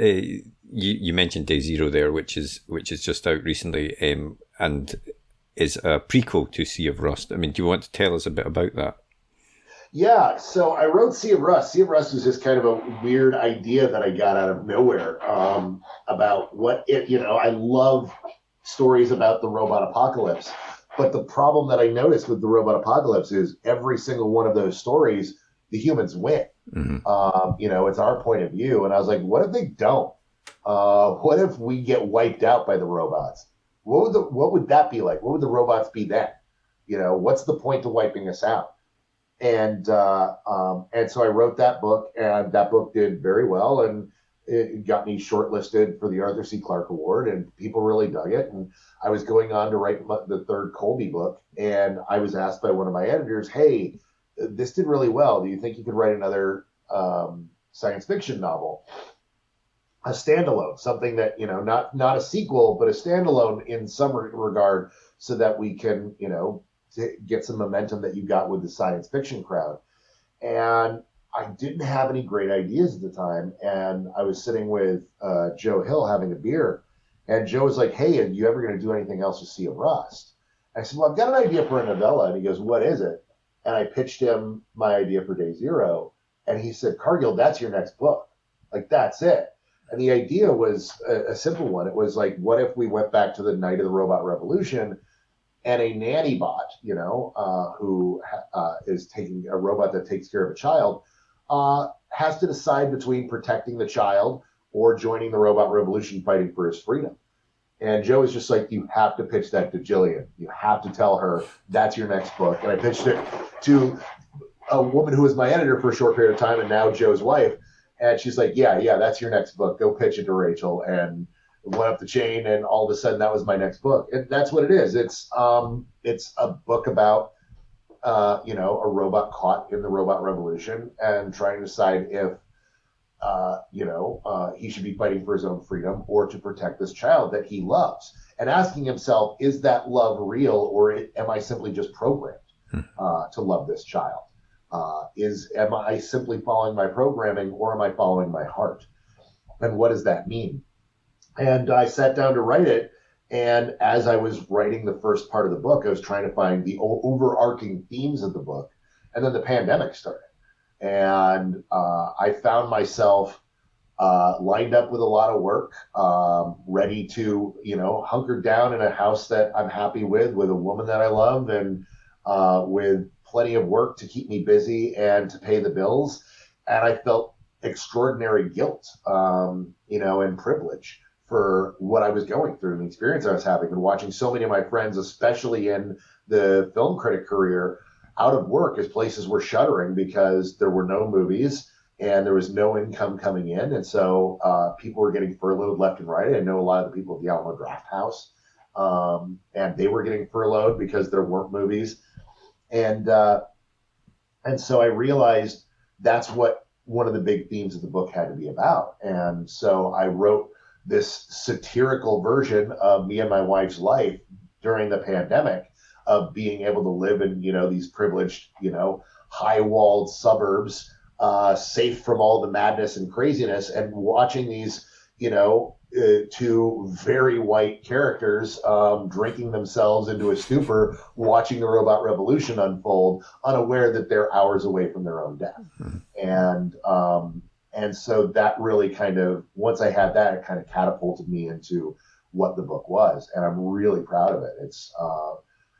you mentioned Day Zero there, which is just out recently, and is a prequel to Sea of Rust. I mean, do you want to tell us a bit about that? Yeah, so I wrote Sea of Rust. Sea of Rust was just kind of a weird idea that I got out of nowhere about I love stories about the robot apocalypse. But the problem that I noticed with the robot apocalypse is every single one of those stories, the humans win. It's our point of view. And I was like, what if they don't? What if we get wiped out by the robots? What would that be like? What would the robots be then? What's the point to wiping us out? And so I wrote that book, and that book did very well. And it got me shortlisted for the Arthur C. Clarke Award, and people really dug it. And I was going on to write the third Colby book, and I was asked by one of my editors, "Hey, this did really well. Do you think you could write another science fiction novel, a standalone, something that, not a sequel, but a standalone in some regard, so that we can, get some momentum that you got with the science fiction crowd?" And I didn't have any great ideas at the time. And I was sitting with Joe Hill having a beer, and Joe was like, "Hey, are you ever going to do anything else with Sea of Rust?" I said, "Well, I've got an idea for a novella." And he goes, "What is it?" And I pitched him my idea for Day Zero. And he said, "Cargill, that's your next book. Like, that's it." And the idea was a simple one. It was like, what if we went back to the night of the robot revolution, and a nanny bot, who is taking a robot that takes care of a child, has to decide between protecting the child or joining the robot revolution fighting for his freedom. And Joe is just like, "You have to pitch that to Jillian. You have to tell her that's your next book." And I pitched it to a woman who was my editor for a short period of time, and now Joe's wife. And she's like, yeah, that's your next book. Go pitch it to Rachel. And went up the chain, and all of a sudden that was my next book. And that's what it is. It's a book about a robot caught in the robot revolution and trying to decide if he should be fighting for his own freedom or to protect this child that he loves, and asking himself, is that love real, or am I simply just programmed to love this child? Am I simply following my programming, or am I following my heart? And what does that mean? And I sat down to write it. And as I was writing the first part of the book, I was trying to find the overarching themes of the book. And then the pandemic started. And I found myself lined up with a lot of work, ready to, hunker down in a house that I'm happy with a woman that I love, and with plenty of work to keep me busy and to pay the bills. And I felt extraordinary guilt, and privilege for what I was going through and the experience I was having, and watching so many of my friends, especially in the film critic career, out of work as places were shuttering because there were no movies and there was no income coming in. And so people were getting furloughed left and right. I know a lot of the people at the Alamo Draft House, and they were getting furloughed because there weren't movies. And so I realized that's what one of the big themes of the book had to be about. And so I wrote this satirical version of me and my wife's life during the pandemic, of being able to live in, these privileged, high-walled suburbs, safe from all the madness and craziness, and watching these, two very white characters drinking themselves into a stupor, watching the robot revolution unfold, unaware that they're hours away from their own death. And so that really once I had that, it kind of catapulted me into what the book was. And I'm really proud of it.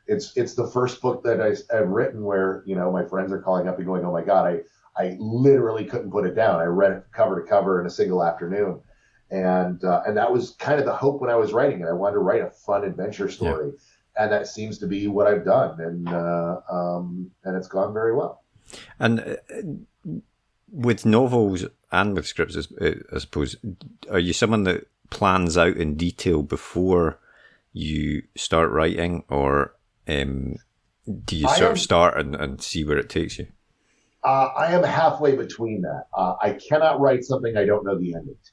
It's the first book that I've written where, my friends are calling up and going, "Oh my God, I literally couldn't put it down. I read it cover to cover in a single afternoon." And that was kind of the hope when I was writing it. I wanted to write a fun adventure story. Yeah. And that seems to be what I've done. And it's gone very well. And with novels and with scripts, I suppose, are you someone that plans out in detail before you start writing, or do you sort of start and see where it takes you? I am halfway between that. I cannot write something I don't know the ending to.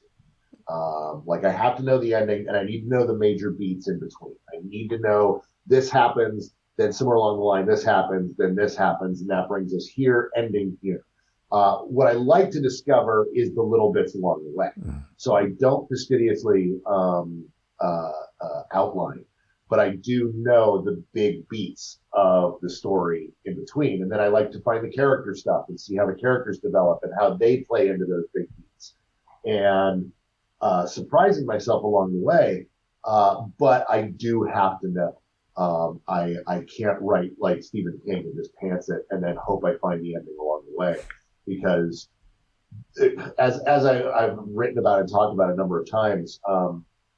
I have to know the ending, and I need to know the major beats in between. I need to know this happens, then somewhere along the line this happens, then this happens, and that brings us here, ending here. What I like to discover is the little bits along the way. So I don't fastidiously outline, but I do know the big beats of the story in between. And then I like to find the character stuff and see how the characters develop and how they play into those big beats. And surprising myself along the way, but I do have to know. I can't write like Stephen King and just pants it and then hope I find the ending along the way. Because as I've written about and talked about a number of times,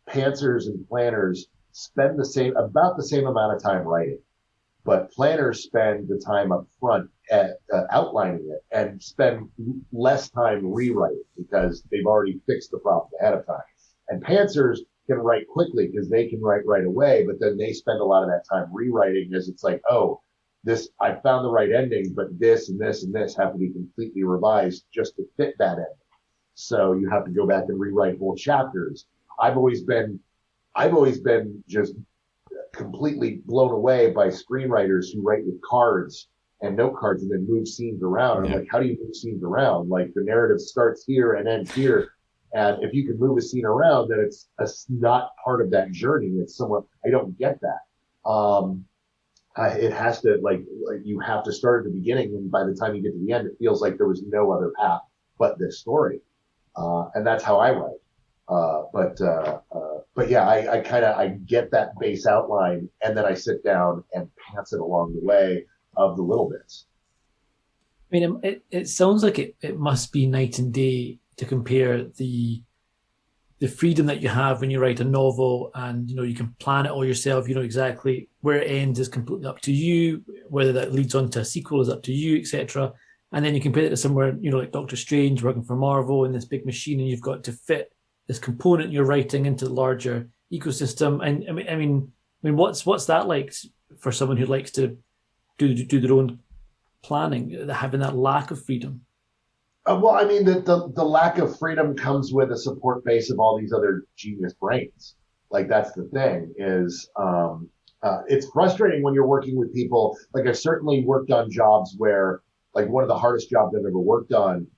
pantsers and planners spend about the same amount of time writing. But planners spend the time up front at outlining it and spend less time rewriting because they've already fixed the problem ahead of time. And pantsers can write quickly because they can write right away, but then they spend a lot of that time rewriting as it's like, oh, I found the right ending, but this and this and this have to be completely revised just to fit that ending. So you have to go back and rewrite whole chapters. I've always been just completely blown away by screenwriters who write with cards and note cards and then move scenes around. I'm like, how do you move scenes around? Like the narrative starts here and ends here. And if you can move a scene around, then it's not part of that journey. It's somewhat, I don't get that. It has to like you have to start at the beginning. And by the time you get to the end, it feels like there was no other path but this story. And that's how I write. But yeah, I get that base outline and then I sit down and pants it along the way of the little bits. I mean, it sounds like it must be night and day to compare the freedom that you have when you write a novel, and you can plan it all yourself. You know exactly where it ends is completely up to you. Whether that leads on to a sequel is up to you, etc. And then you compare it to somewhere like Doctor Strange working for Marvel in this big machine, and you've got to fit this component you're writing into the larger ecosystem. And I mean, what's that like for someone who likes to do their own planning, having that lack of freedom? Well, I mean, the lack of freedom comes with a support base of all these other genius brains. Like that's the thing is, it's frustrating when you're working with people. Like I've certainly worked on jobs where, like one of the hardest jobs I've ever worked on,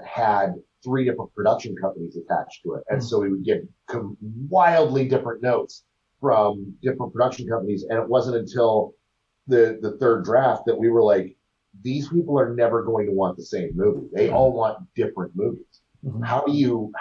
had 3 different production companies attached to it. And so we would get wildly different notes from different production companies. And it wasn't until the third draft that we were like, these people are never going to want the same movie. They all want different movies. Mm-hmm. How do you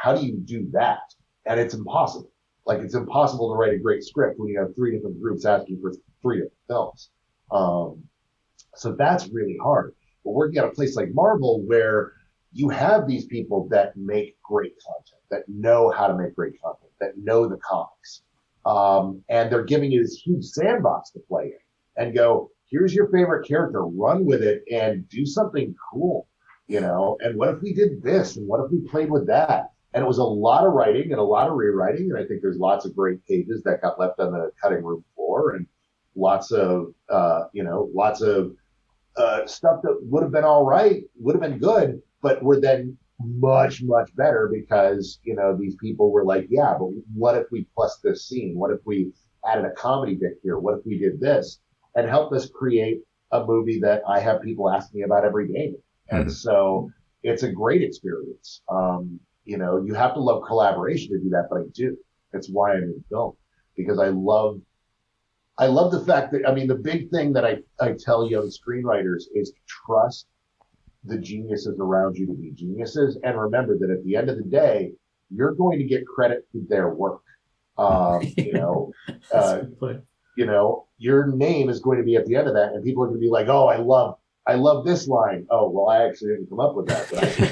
do that? And it's impossible. Like it's impossible to write a great script when you have 3 different groups asking for 3 different films. So that's really hard. But working at a place like Marvel where you have these people that make great content, that know how to make great content, that know the comics. And they're giving you this huge sandbox to play in and go, here's your favorite character, run with it and do something cool, and what if we did this? And what if we played with that? And it was a lot of writing and a lot of rewriting. And I think there's lots of great pages that got left on the cutting room floor and lots of stuff that would have been all right, would have been good, but were then much, much better because, these people were like, yeah, but what if we plus this scene? What if we added a comedy bit here? What if we did this? And helped us create a movie that I have people ask me about every day. And so it's a great experience. You have to love collaboration to do that, but I do. That's why I'm in film, because I love the fact that, the big thing that I tell young screenwriters is to trust the geniuses around you to be geniuses. And remember that at the end of the day, you're going to get credit for their work. Your name is going to be at the end of that, and people are going to be like, oh, I love this line. Oh, well, I actually didn't come up with that, but I get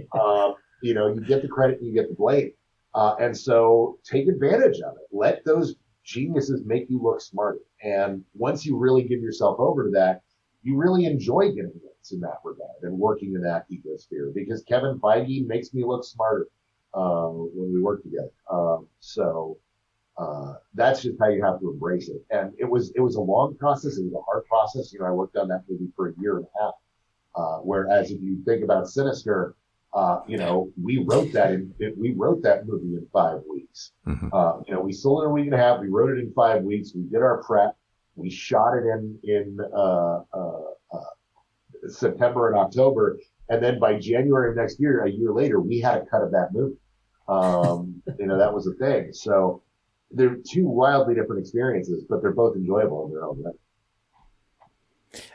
credit. You get the credit and you get the blame. And so take advantage of it. Let those geniuses make you look smarter. And once you really give yourself over to that, you really enjoy getting hits in that regard and working in that ecosphere, because Kevin Feige makes me look smarter when we work together. That's just how you have to embrace it. And it was a long process. It was a hard process. I worked on that movie for a year and a half. Whereas if you think about Sinister, we wrote that movie in 5 weeks. Mm-hmm. We sold it in a week and a half. We wrote it in 5 weeks. We did our prep. We shot it in September and October. And then by January of next year, a year later, we had a cut of that movie. That was the thing. So they're 2 wildly different experiences, but they're both enjoyable in their own way.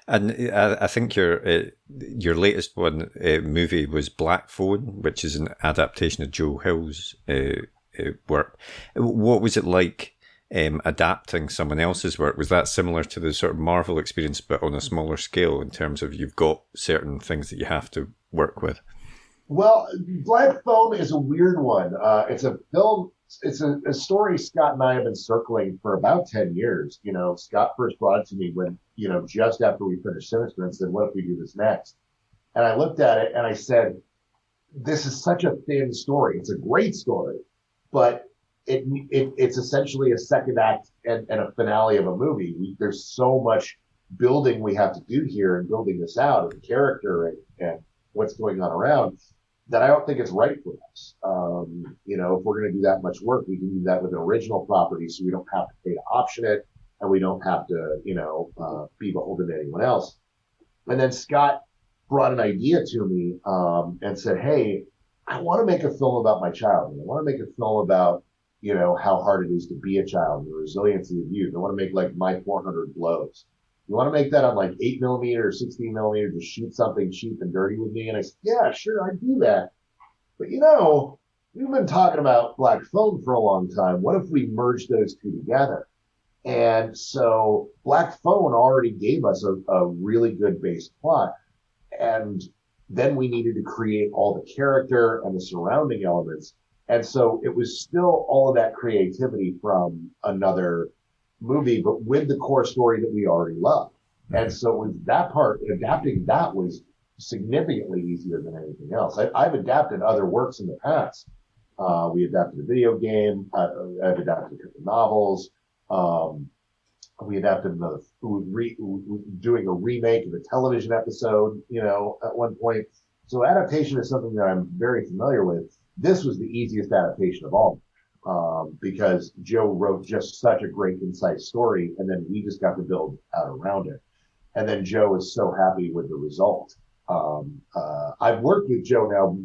And I think your latest movie was Black Phone, which is an adaptation of Joe Hill's work. What was it like adapting someone else's work? Was that similar to the sort of Marvel experience, but on a smaller scale in terms of you've got certain things that you have to work with? Well, Black Phone is a weird one. It's a film. It's a story Scott and I have been circling for about 10 years. Scott first brought it to me when, just after we finished Sinister and said, what if we do this next? And I looked at it and I said, this is such a thin story. It's a great story, but it's essentially a second act and a finale of a movie. There's so much building we have to do here and building this out of the character and what's going on around that I don't think it's right for us. If we're going to do that much work, we can do that with an original property, so we don't have to pay to option it, and we don't have to, be beholden to anyone else. And then Scott brought an idea to me and said, "Hey, I want to make a film about my childhood. I want to make a film about, how hard it is to be a child, the resiliency of youth. I want to make like My 400 Blows. You want to make that on like 8mm or 16mm, just shoot something cheap and dirty with me?" And I said, "Yeah, sure, I'd do that. But we've been talking about Black Phone for a long time. What if we merge those two together?" And so Black Phone already gave us a really good base plot. And then we needed to create all the character and the surrounding elements. And so it was still all of that creativity from another movie, but with the core story that we already loved. And so with that part, adapting that was significantly easier than anything else. I've adapted other works in the past. We adapted a video game. I've adapted a couple novels. We adapted doing a remake of a television episode, at one point. So adaptation is something that I'm very familiar with. This was the easiest adaptation of all, because Joe wrote just such a great, concise story, and then we just got to build out around it. And then Joe is so happy with the result. I've worked with Joe now.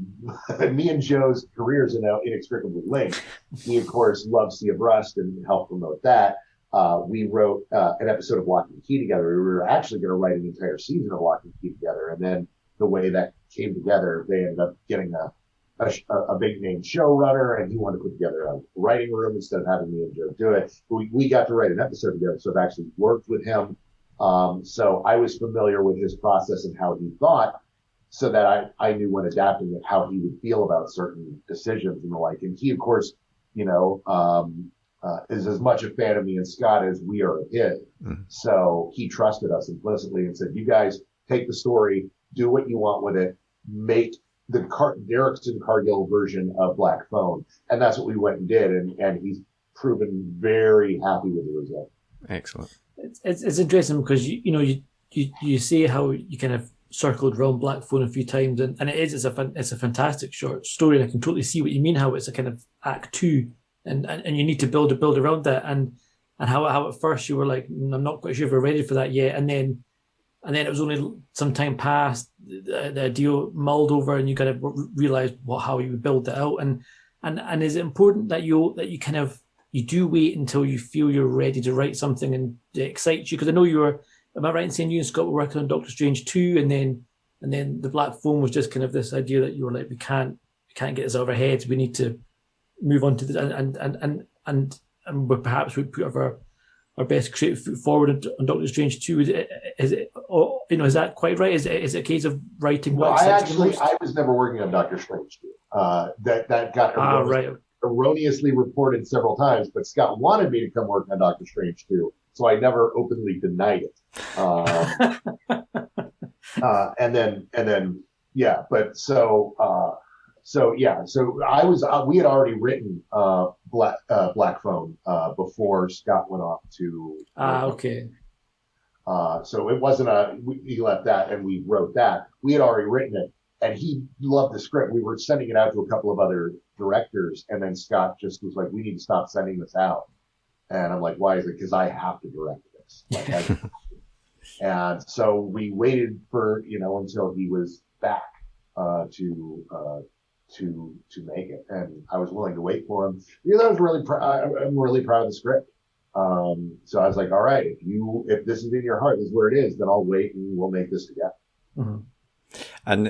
Me and Joe's careers are now inextricably linked. He, of course, loves Sea of Rust and helped promote that. We wrote an episode of Lock and Key together. We were actually going to write an entire season of Lock and Key together. And then the way that came together, they ended up getting a big name showrunner, and he wanted to put together a writing room instead of having me and Joe do it. We got to write an episode together, so I've actually worked with him. So I was familiar with his process and how he thought, so that I knew when adapting it how he would feel about certain decisions and the like. And he, of course, is as much a fan of me and Scott as we are of his. Mm-hmm. So he trusted us implicitly and said, "You guys take the story, do what you want with it, make the Derrickson Cargill version of Black Phone." And that's what we went and did. And he's proven very happy with the result. Excellent. It's interesting because you see how you kind of circled around Black Phone a few times, and it's a fantastic short story, and I can totally see what you mean, how it's a kind of act two, and you need to build around that, and how at first you were like, I'm not quite sure if we're ready for that yet, and then it was only some time past the idea mulled over, and you kind of realized how you would build that out, and is it important that you kind of you do wait until you feel you're ready to write something and it excites you? Because I know you were, am I right in saying you and Scott were working on Doctor Strange 2, and then the Black Phone was just kind of this idea that you were like, we can't get this out of our heads, we need to move on to this, and we perhaps we put our best creative foot forward on Doctor Strange 2. Is that quite right? Is it a case of writing what excites you most? I was never working on Doctor Strange 2. That got erroneously reported several times, but Scott wanted me to come work on Doctor Strange 2, so I never openly denied it. We had already written Black Phone before Scott went off to. Okay. So it wasn't he left that and we wrote that. We had already written it, and he loved the script. We were sending it out to a couple of other directors, and then Scott just was like, "We need to stop sending this out." And I'm like, "Why?" Is it because I have to direct this? And so we waited for until he was back to make it, and I was willing to wait for him because I was really I'm really proud of the script. So I was like, "All right, if this is in your heart, this is where it is, then I'll wait and we'll make this together." Mm-hmm. And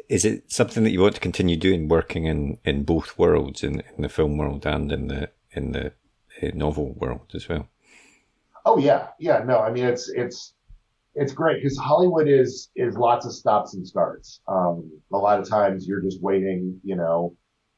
is it something that you want to continue doing, working in both worlds, in the film world and in the novel world as well? Oh yeah. No, I mean, it's It's great because Hollywood is lots of stops and starts. A lot of times you're just waiting,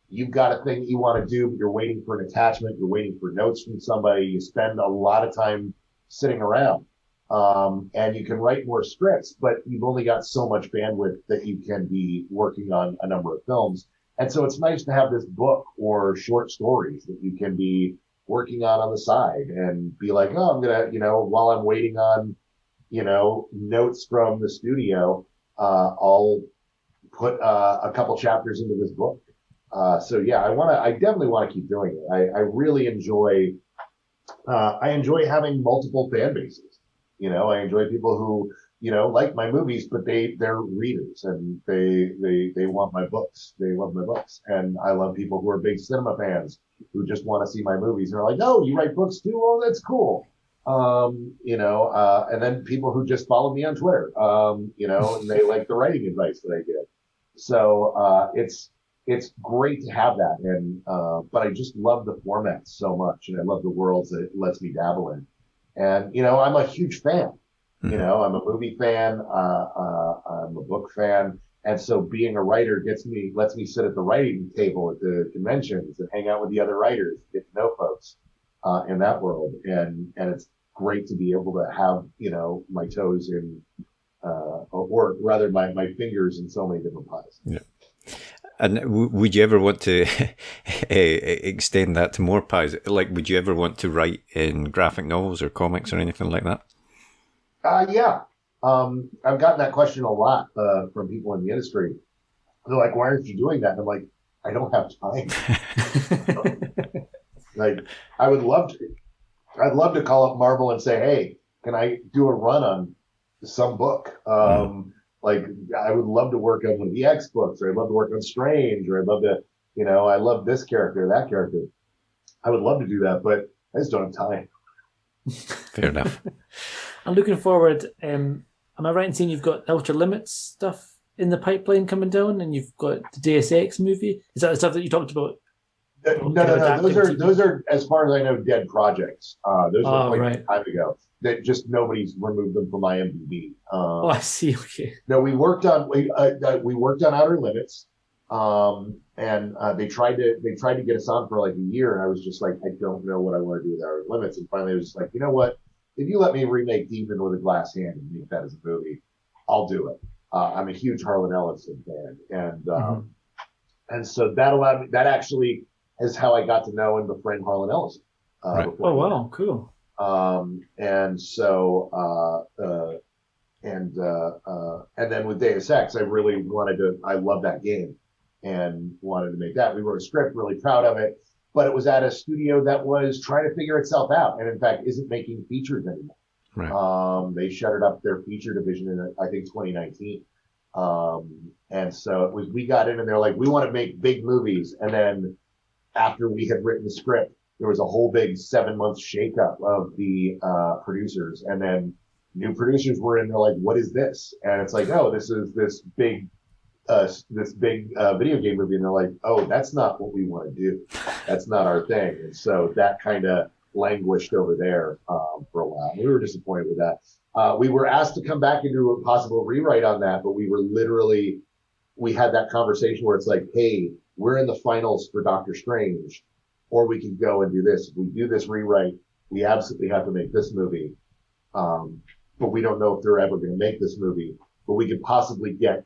you've got a thing you want to do, but you're waiting for an attachment, you're waiting for notes from somebody. You spend a lot of time sitting around. And you can write more scripts, but you've only got so much bandwidth that you can be working on a number of films. And so it's nice to have this book or short stories that you can be working on the side and be like, oh, I'm going to, while I'm waiting on, notes from the studio, I'll put a couple chapters into this book. So yeah, I definitely want to keep doing it. I really enjoy having multiple fan bases. I enjoy people who, like my movies, but they're readers and they want my books. They love my books. And I love people who are big cinema fans who just want to see my movies and are like, oh, you write books too? Oh, that's cool. And then people who just follow me on Twitter, and they like the writing advice that I give. So, it's great to have that. And, but I just love the format so much and I love the worlds that it lets me dabble in. And, I'm a huge fan. I'm a movie fan. I'm a book fan. And so being a writer lets me sit at the writing table at the conventions and hang out with the other writers, get to know folks, in that world. And it's great to be able to have, my toes in, or rather my fingers in so many different pies. Yeah. And would you ever want to extend that to more pies? Like, would you ever want to write in graphic novels or comics or anything like that? Yeah. I've gotten that question a lot from people in the industry. They're like, why aren't you doing that? And I'm like, I don't have time. Like, I would love to. I'd love to call up Marvel and say, hey, can I do a run on some book? Like, I would love to work on one of the X books, or I'd love to work on Strange, or I'd love to, I love this character, that character. I would love to do that, but I just don't have time. Fair enough. I'm looking forward. Am I right in saying you've got Ultra Limits stuff in the pipeline coming down, and you've got the Deus Ex movie? Is that the stuff that you talked about? No. Those are, as far as I know, dead projects. Those were quite a time ago. That just nobody's removed them from IMDb. I see. Okay. No, we worked on Outer Limits, and they tried to get us on for like a year, and I was just like, I don't know what I want to do with Outer Limits. And finally, I was just like, you know what? If you let me remake Demon with a Glass Hand and make that as a movie, I'll do it. I'm a huge Harlan Ellison fan, and so that allowed me. That actually is how I got to know and befriend Harlan Ellison. Right. Oh wow, cool. And so, and then with Deus Ex, I really I love that game and wanted to make that. We wrote a script, really proud of it, but it was at a studio that was trying to figure itself out. And in fact, isn't making features anymore. Right. They shuttered up their feature division in, I think, 2019. And so we got in and they're like, we want to make big movies. And then after we had written the script, there was a whole big 7-month shakeup of the producers, and then new producers were in. They're like, "What is this?" And it's like, "Oh, this is this big video game movie." And they're like, "Oh, that's not what we want to do. That's not our thing." And so that kind of languished over there for a while. We were disappointed with that. We were asked to come back and do a possible rewrite on that, but we had that conversation where it's like, "Hey, we're in the finals for Doctor Strange. Or we can go and do this. If we do this rewrite, we absolutely have to make this movie. But we don't know if they're ever going to make this movie. But we could possibly get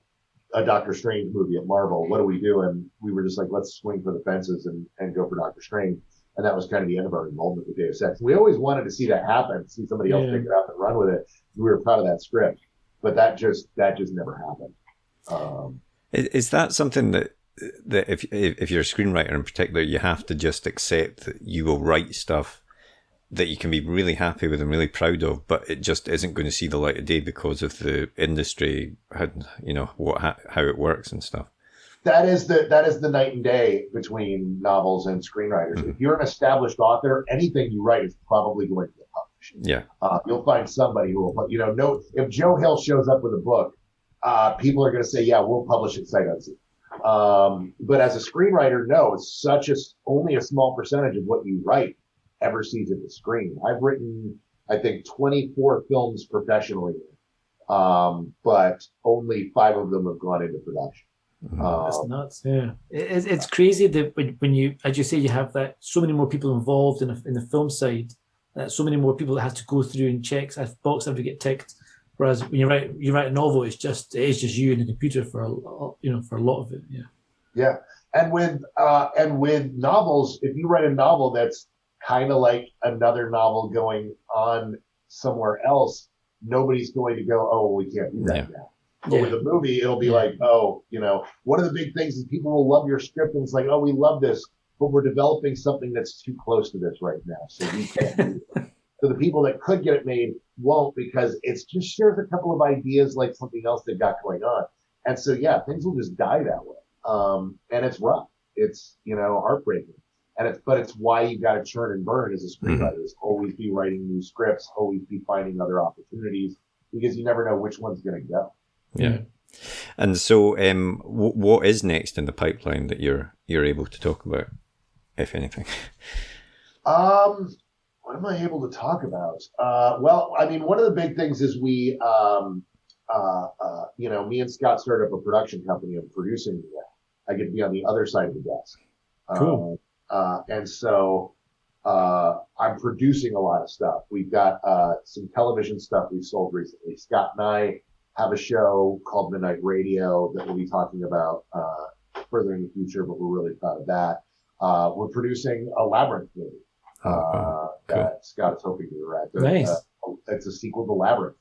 a Doctor Strange movie at Marvel. What do we do?" And we were just like, let's swing for the fences and go for Doctor Strange. And that was kind of the end of our involvement with Deus Ex. We always wanted to see that happen, see somebody else pick it up and run with it. We were proud of that script. But that just never happened. Is that something that if you're a screenwriter in particular, you have to just accept that you will write stuff that you can be really happy with and really proud of, but it just isn't going to see the light of day because of the industry, how it works and stuff? That is the night and day between novels and screenwriters. If you're an established author, anything you write is probably going to get published. Yeah. You'll find somebody who will, if Joe Hill shows up with a book, people are going to say, yeah, we'll publish it sight unseen. But as a screenwriter, no, it's only a small percentage of what you write ever sees at the screen. I've written, I think, 24 films professionally, but only 5 of them have gone into production. That's nuts. Yeah, it's crazy that when you, as you say, you have that so many more people involved in the film side, that so many more people that have to go through and check if box have to get ticked. Whereas when you write a novel, it is just you and the computer for a lot of it. Yeah. Yeah, and with novels, if you write a novel that's kind of like another novel going on somewhere else, nobody's going to go, oh, we can't do that now. But with a movie, it'll be like, oh, one of the big things is people will love your script, and it's like, oh, we love this, but we're developing something that's too close to this right now, so we can't do it. So the people that could get it made won't, because it's just shares a couple of ideas like something else they've got going on. And so, yeah, things will just die that way. And it's rough. It's, heartbreaking. But it's why you got to churn and burn as a screenwriter, is always be writing new scripts, always be finding other opportunities, because you never know which one's going to go. Yeah. And so, what is next in the pipeline that you're able to talk about, if anything? What am I able to talk about? Well, I mean, one of the big things is we, me and Scott started up a production company of producing. I get to be on the other side of the desk. Cool. And so I'm producing a lot of stuff. We've got some television stuff we've sold recently. Scott and I have a show called Midnight Radio that we'll be talking about further in the future, but we're really proud of that. We're producing a Labyrinth movie that Scott is hoping to direct. Nice. It's a sequel to Labyrinth.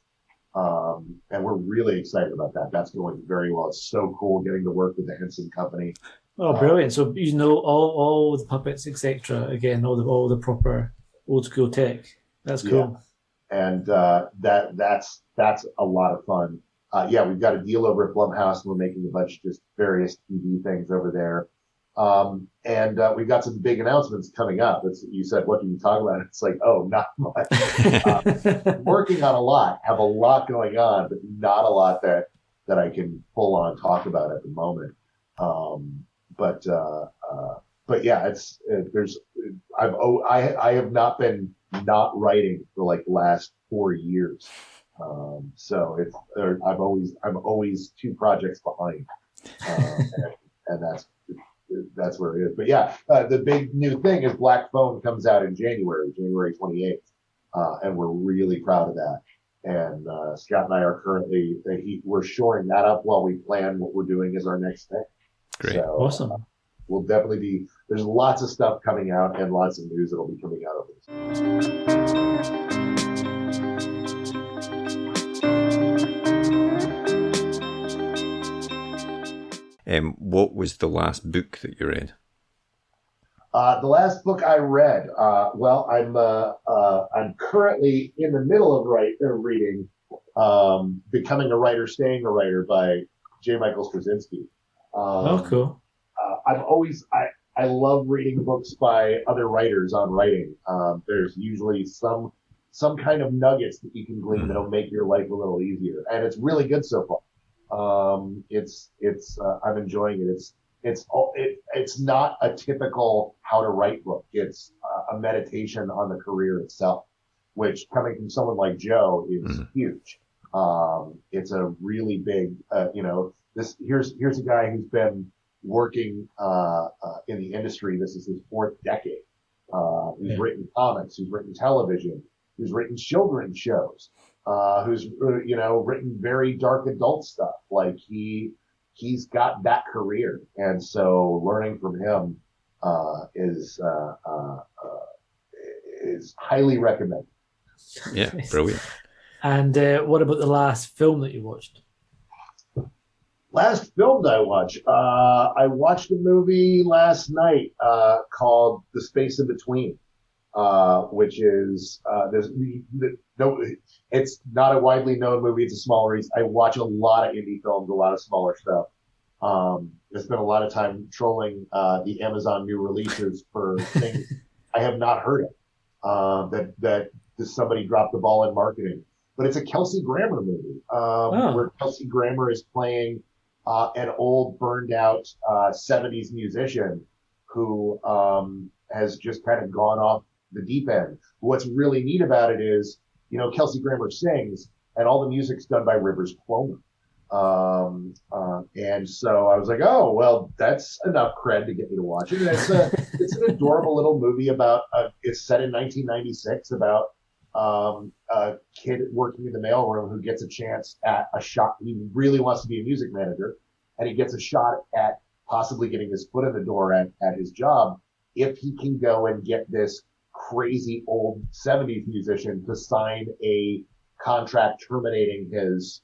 And we're really excited about that. That's going very well. It's so cool getting to work with the Henson Company. Oh, brilliant! So all the puppets, etc. Again, all the proper old school tech. That's cool. Yeah. And that's a lot of fun. We've got a deal over at Blumhouse, and we're making a bunch of just various TV things over there. And we've got some big announcements coming up. You said, what can you talk about? It's like, oh, not much. Working on a lot, have a lot going on, but not a lot that I can full on talk about at the moment. But yeah, I have not been not writing for like the last 4 years. So I'm always 2 projects behind. And that's where it is. But yeah, the big new thing is Black Phone comes out in January 28th. And we're really proud of that. And Scott and I are currently, we're shoring that up while we plan what we're doing as our next thing. Great. So, awesome. We'll definitely there's lots of stuff coming out and lots of news that'll be coming out of this. What was the last book that you read? The last book I read, I'm currently in the middle of reading Becoming a Writer, Staying a Writer by J. Michael Straczynski. Cool. I love reading books by other writers on writing. There's usually some kind of nuggets that you can glean that'll make your life a little easier, and it's really good so far. I'm enjoying it. It's not a typical how to write book. It's a meditation on the career itself, which coming from someone like Joe is huge. It's a really big, here's a guy who's been working in the industry. This is his 4th decade. He's written comics, he's written television, who's written children's shows, who's written very dark adult stuff. Like he's got that career, and so learning from him is highly recommended. Yeah, brilliant. And what about the last film that you watched? Last film that I watched a movie last night called The Space in Between, which is it's not a widely known movie. It's a smaller release. I watch a lot of indie films, a lot of smaller stuff. I spent a lot of time trolling the Amazon new releases for things I have not heard of, that somebody dropped the ball in marketing. But it's a Kelsey Grammer movie where Kelsey Grammer is playing an old, burned out 70s musician who has just kind of gone off the deep end. What's really neat about it is, Kelsey Grammer sings, and all the music's done by Rivers Cuomo. And so I was like, oh, well, that's enough cred to get me to watch it. And it's an adorable little movie about, it's set in 1996 about a kid working in the mailroom who gets a chance at a shot. He really wants to be a music manager, and he gets a shot at possibly getting his foot in the door at his job if he can go and get this crazy old 70s musician to sign a contract terminating his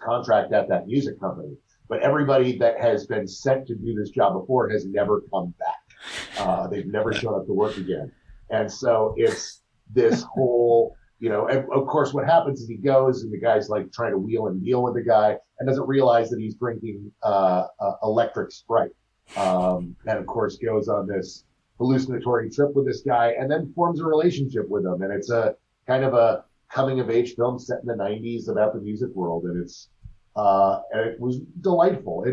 contract at that music company. But everybody that has been sent to do this job before has never come back. They've never shown up to work again. And so it's this whole, and of course what happens is he goes and the guy's like trying to wheel and deal with the guy and doesn't realize that he's drinking electric Sprite. And of course goes on this hallucinatory trip with this guy and then forms a relationship with him. And it's a kind of a coming of age film set in the 90s about the music world. And it was delightful.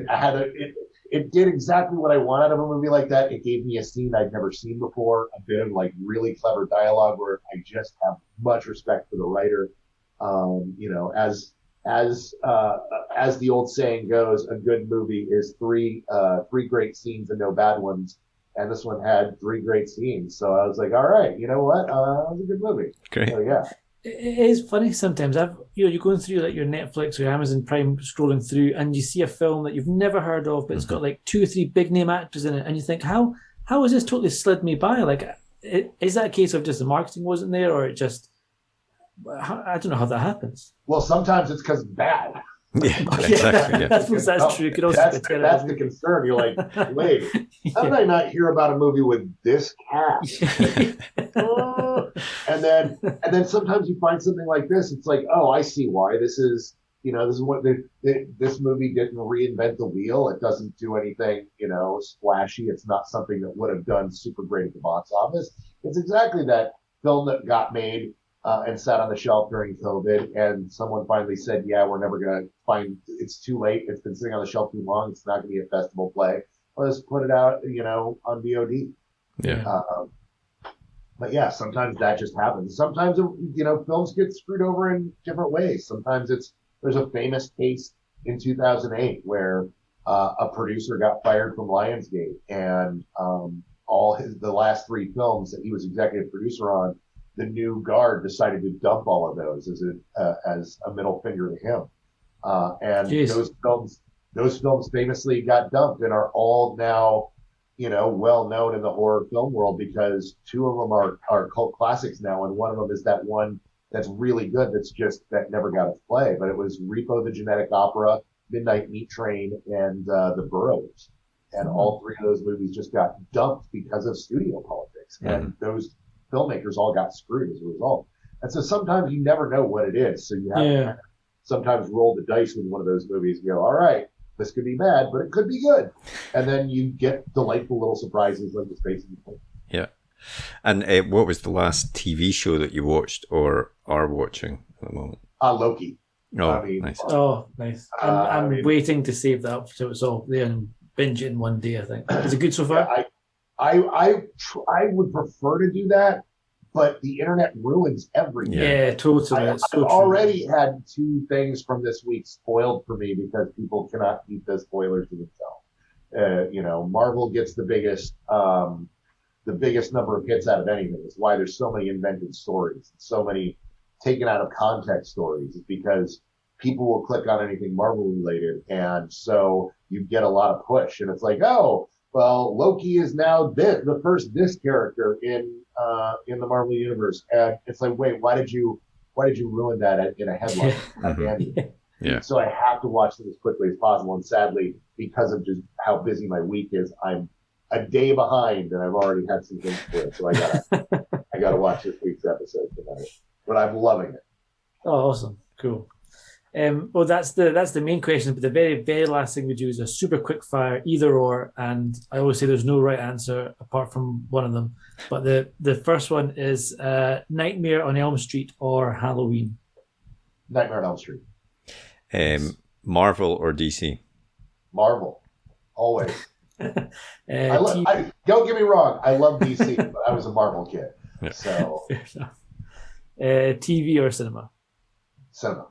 It did exactly what I wanted of a movie like that. It gave me a scene I'd never seen before, a bit of like really clever dialogue where I just have much respect for the writer. As the old saying goes, a good movie is three great scenes and no bad ones. And this one had 3 great scenes. So I was like, all right, you know what? That was a good movie. Great. So yeah. It is funny sometimes. You're going through like your Netflix or your Amazon Prime, scrolling through, and you see a film that you've never heard of, but it's got like 2 or 3 big name actors in it, and you think, how has this totally slid me by? Like, is that a case of just the marketing wasn't there, or it just? I don't know how that happens. Well, sometimes it's because it's bad. Yeah, exactly. Yeah. That's true. It could also that's the concern. You're like, wait, how did I not hear about a movie with this cast? And then sometimes you find something like this. It's like, oh, I see why this is. This is what this movie didn't reinvent the wheel. It doesn't do anything, splashy. It's not something that would have done super great at the box office. It's exactly that film that got made. And sat on the shelf during COVID, and someone finally said, yeah, we're never going to find, it's too late. It's been sitting on the shelf too long. It's not going to be a festival play. Let's put it out, on VOD. Yeah. But yeah, sometimes that just happens. Sometimes, films get screwed over in different ways. Sometimes there's a famous case in 2008 where a producer got fired from Lionsgate, and the last 3 films that he was executive producer on, the new guard decided to dump all of those as a middle finger to him. And Jeez. those films famously got dumped and are all now, well known in the horror film world because 2 of them are cult classics now. And one of them is that one that's really good. That never got its play, but it was Repo the Genetic Opera, Midnight Meat Train, and The Burrowers. And all 3 of those movies just got dumped because of studio politics. And those filmmakers all got screwed as a result. And so sometimes you never know what it is. So you have to sometimes roll the dice with one of those movies and go, all right, this could be bad, but it could be good. And then you get delightful little surprises like the space in between. Yeah. And what was the last TV show that you watched or are watching at the moment? Loki. Oh, nice. Nice. I'm waiting to save that up so it's all there and binge it in one day, I think. Is it good so far? Yeah, I would prefer to do that, but the internet ruins everything. Yeah, totally. I've already had 2 things from this week spoiled for me because people cannot keep the spoilers to themselves. Marvel gets the biggest number of hits out of anything. It's why there's so many invented stories, so many taken out of context stories. It's because people will click on anything Marvel related, and so you get a lot of push. And it's like, oh, well, Loki is now the first character in the Marvel universe, and it's like, wait, why did you ruin that in a headline at the end? Yeah. So I have to watch them as quickly as possible, and sadly, because of just how busy my week is, I'm a day behind, and I've already had some things for it. So I gotta watch this week's episode tonight, but I'm loving it. Oh, awesome, cool. Well, that's the main question, but the very, very last thing we do is a super quick fire, either or, and I always say there's no right answer apart from one of them. But the first one is Nightmare on Elm Street or Halloween? Nightmare on Elm Street. Marvel or DC? Marvel, always. Don't get me wrong, I love DC, but I was a Marvel kid. Yeah. So fair enough. TV or cinema? Cinema.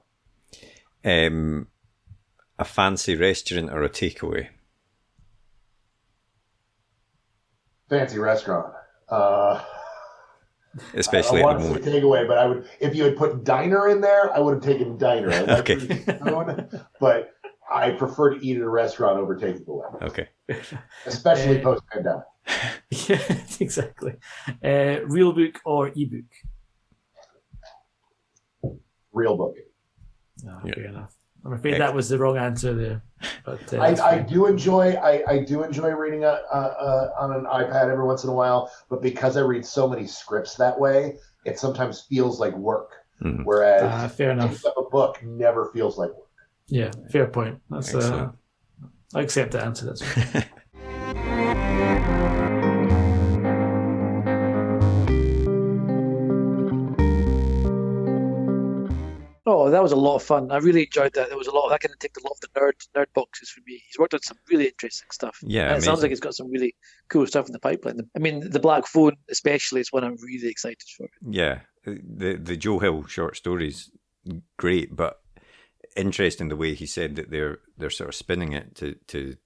A fancy restaurant or a takeaway? Fancy restaurant. Especially I at the want to moment. say takeaway, but I would, if you had put diner in there, I would have taken diner. I like Okay. food, but I prefer to eat at a restaurant over takeaway, Okay. especially post-pandemic. Yeah, exactly. Real book or ebook? Real booking. No, Yeah. fair enough. I'm afraid that was the wrong answer there. But I do enjoy reading on an iPad every once in a while, but because I read so many scripts that way, it sometimes feels like work. Mhm. Whereas fair enough. picking up a book never feels like work. Yeah, fair point. That's Excellent. I accept that answer. That's right. Oh, that was a lot of fun. I really enjoyed that. There was a lot. That kind of ticked a lot of the nerd boxes for me. He's worked on some really interesting stuff. Yeah, and it sounds amazing. like he's got some really cool stuff in the pipeline. I mean, the Black Phone, especially, is one I'm really excited for. Yeah, the Joe Hill short stories, great, but interesting the way he said that they're sort of spinning it to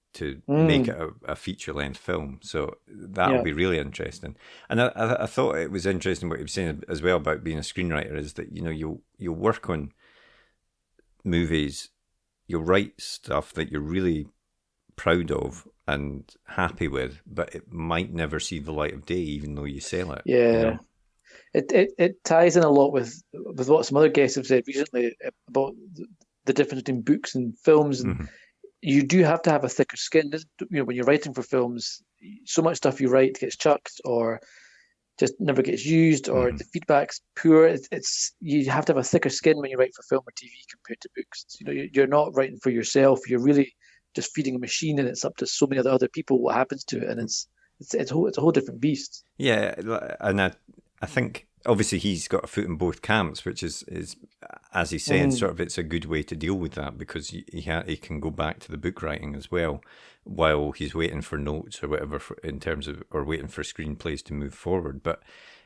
make it a feature length film. So that'll be really interesting. And I thought it was interesting what he was saying as well about being a screenwriter is that you'll work on movies, you'll write stuff that you're really proud of and happy with, but it might never see the light of day, even though you sell it. Yeah. You know? It ties in a lot with what some other guests have said recently about the difference between books and films, and you do have to have a thicker skin. When you're writing for films, so much stuff you write gets chucked or just never gets used, or the feedback's poor. It's you have to have a thicker skin when you write for film or TV compared to books. You're not writing for yourself. You're really just feeding a machine, and it's up to so many other people what happens to it, and it's a whole different beast. Yeah, and I think obviously he's got a foot in both camps, which is as he's saying, sort of it's a good way to deal with that because he can go back to the book writing as well while he's waiting for notes or whatever or waiting for screenplays to move forward. But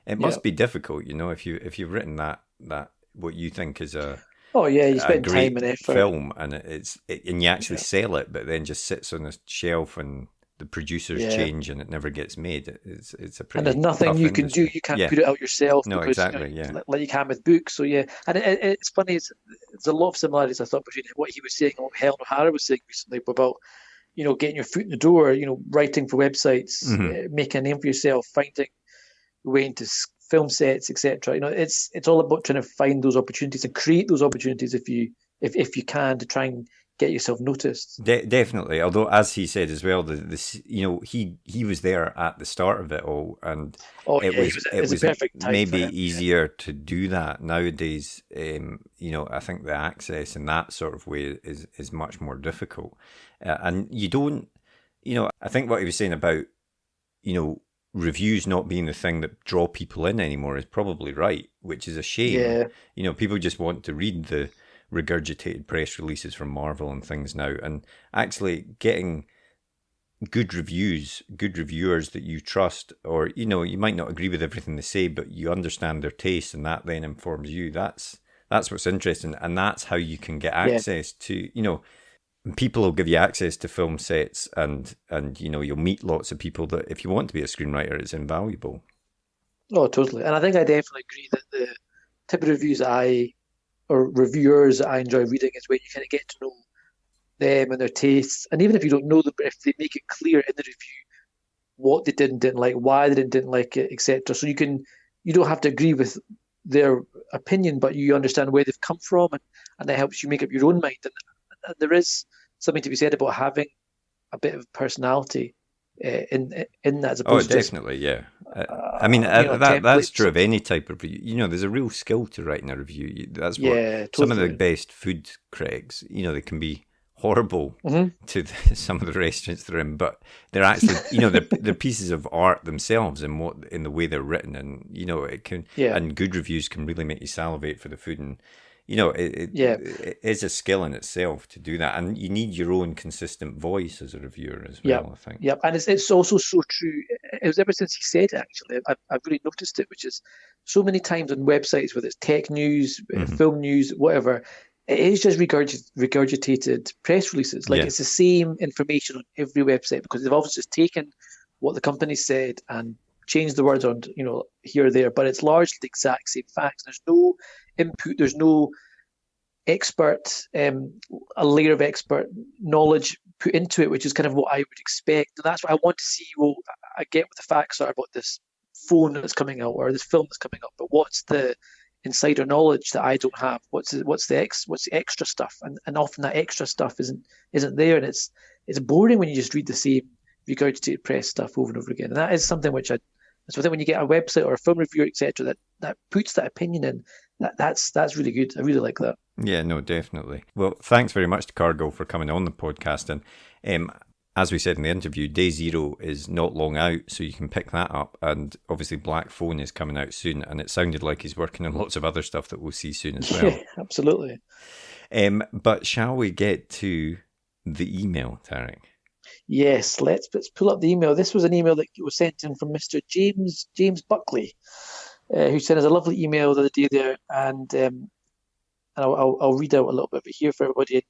it must be difficult, if you've written that what you think is you spend great time and effort. film and and you actually sell it, but then just sits on a shelf and the producers change and it never gets made. It's a pretty and there's nothing tough you can industry. do. You can't put it out yourself. No, because, exactly. like you can with books. So and it's funny. There's a lot of similarities I thought between what he was saying and what Helen O'Hara was saying recently about getting your foot in the door. Writing for websites, making a name for yourself, finding your way into film sets, etc. It's all about trying to find those opportunities and create those opportunities if you can, to try and get yourself noticed. Definitely. Although, as he said as well, he was there at the start of it all, and it was a perfect time maybe for him. easier to do that nowadays. I think the access in that sort of way is much more difficult, and you don't. I think what he was saying about reviews not being the thing that draw people in anymore is probably right, which is a shame. Yeah. People just want to read the regurgitated press releases from Marvel and things now, and actually getting good reviewers that you trust, or you might not agree with everything they say, but you understand their taste, and that then informs you. That's what's interesting, and that's how you can get access to people will give you access to film sets, and you'll meet lots of people that if you want to be a screenwriter, it's invaluable. Oh, totally. And I think I definitely agree that the type of reviews or reviewers I enjoy reading is when you kind of get to know them and their tastes. And even if you don't know them, but if they make it clear in the review what they didn't like, why they didn't like it, etc. So you don't have to agree with their opinion, but you understand where they've come from, and that helps you make up your own mind. And there is something to be said about having a bit of personality in that, as opposed to definitely, yeah. I mean, that's true of any type of review. There's a real skill to writing a review. That's what some of the best food critics, they can be horrible to some of the restaurants they're in, but they're actually, they're pieces of art themselves in the way they're written, and it can, and good reviews can really make you salivate for the food. And it is a skill in itself to do that, and you need your own consistent voice as a reviewer as well. I think. Yep, and it's also so true. It was ever since he said it, actually, I've really noticed it, which is so many times on websites, whether it's tech news, film news, whatever, it is just regurgitated press releases. Like it's the same information on every website because they've obviously just taken what the company said and changed the words on, here or there, but it's largely the exact same facts. There's no input, there's no expert, a layer of expert knowledge put into it, which is kind of what I would expect. And that's what I want to see. Well, I get what the facts are about this phone that's coming out or this film that's coming up, but what's the insider knowledge that I don't have? What's the extra stuff? And often that extra stuff isn't there, and it's boring when you just read the same regurgitated press stuff over and over again. And that is something which so I think when you get a website or a film reviewer, etc., that puts that opinion in, that's really good. I really like that. Yeah, no, definitely. Well, thanks very much to Cargill for coming on the podcast. And as we said in the interview, Day Zero is not long out, so you can pick that up. And obviously Black Phone is coming out soon, and it sounded like he's working on lots of other stuff that we'll see soon as well. Yeah, absolutely. But shall we get to the email, Tarek? Yes, let's pull up the email. This was an email that was sent in from Mr. James Buckley, who sent us a lovely email the other day there, and I'll read out a little bit of it here for everybody.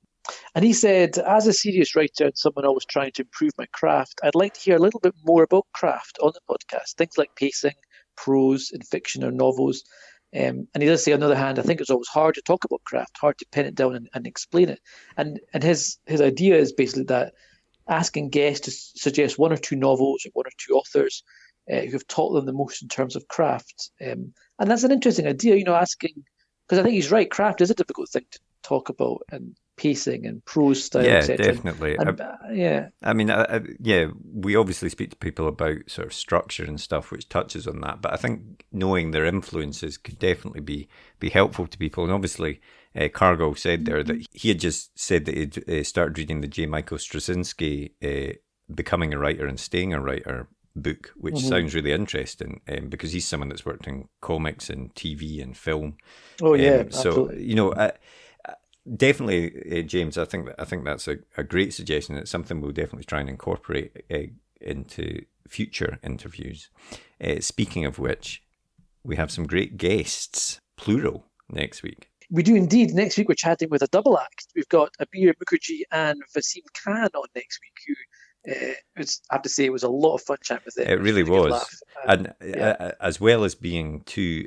And he said, as a serious writer and someone always trying to improve my craft, I'd like to hear a little bit more about craft on the podcast, things like pacing, prose in fiction or novels. And he does say, on the other hand, I think it's always hard to talk about craft, hard to pin it down and explain it. And his idea is basically that asking guests to suggest one or two novels or one or two authors who have taught them the most in terms of craft. And that's an interesting idea, asking, because I think he's right, craft is a difficult thing to talk about, and pacing and prose style, etc. Definitely. I mean, we obviously speak to people about sort of structure and stuff, which touches on that. But I think knowing their influences could definitely be helpful to people. And obviously, Cargill said there that he had just said that he'd started reading the J. Michael Straczynski Becoming a Writer and Staying a Writer book, which sounds really interesting because he's someone that's worked in comics and TV and film. Oh yeah, absolutely. So definitely, James, I think that's a great suggestion. It's something we'll definitely try and incorporate into future interviews. Speaking of which, we have some great guests, plural, next week. We do indeed. Next week we're chatting with a double act. We've got Abir Mukherjee and Vaseem Khan on next week, who I have to say it was a lot of fun chatting with them. It really was. And as well as being two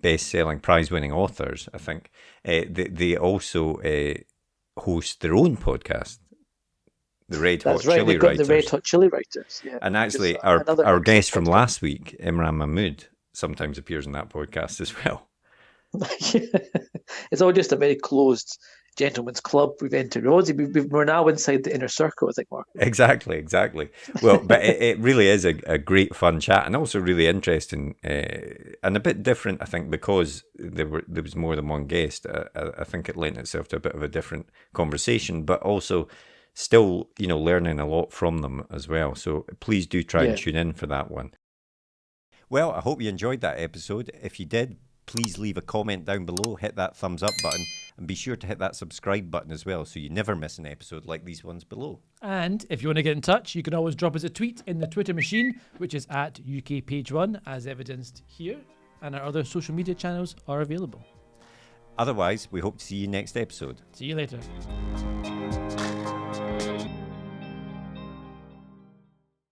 best-selling, prize-winning authors, I think, they also host their own podcast, the Red Hot Chili Writers. The Red Hot Chili Writers, yeah. And actually, our guest from last week, Imran Mahmood, sometimes appears in that podcast as well. It's all just a very closed gentleman's club we've entered. We're now inside the inner circle, I think, Mark. Exactly. Well, but it really is a great fun chat, and also really interesting and a bit different, I think, because there was more than one guest. I think it lent itself to a bit of a different conversation, but also still, learning a lot from them as well. So please do try and tune in for that one. Well, I hope you enjoyed that episode. If you did, please leave a comment down below, hit that thumbs up button, and be sure to hit that subscribe button as well so you never miss an episode like these ones below. And if you want to get in touch, you can always drop us a tweet in the Twitter machine, which is at UKPage1, as evidenced here, and our other social media channels are available. Otherwise, we hope to see you next episode. See you later.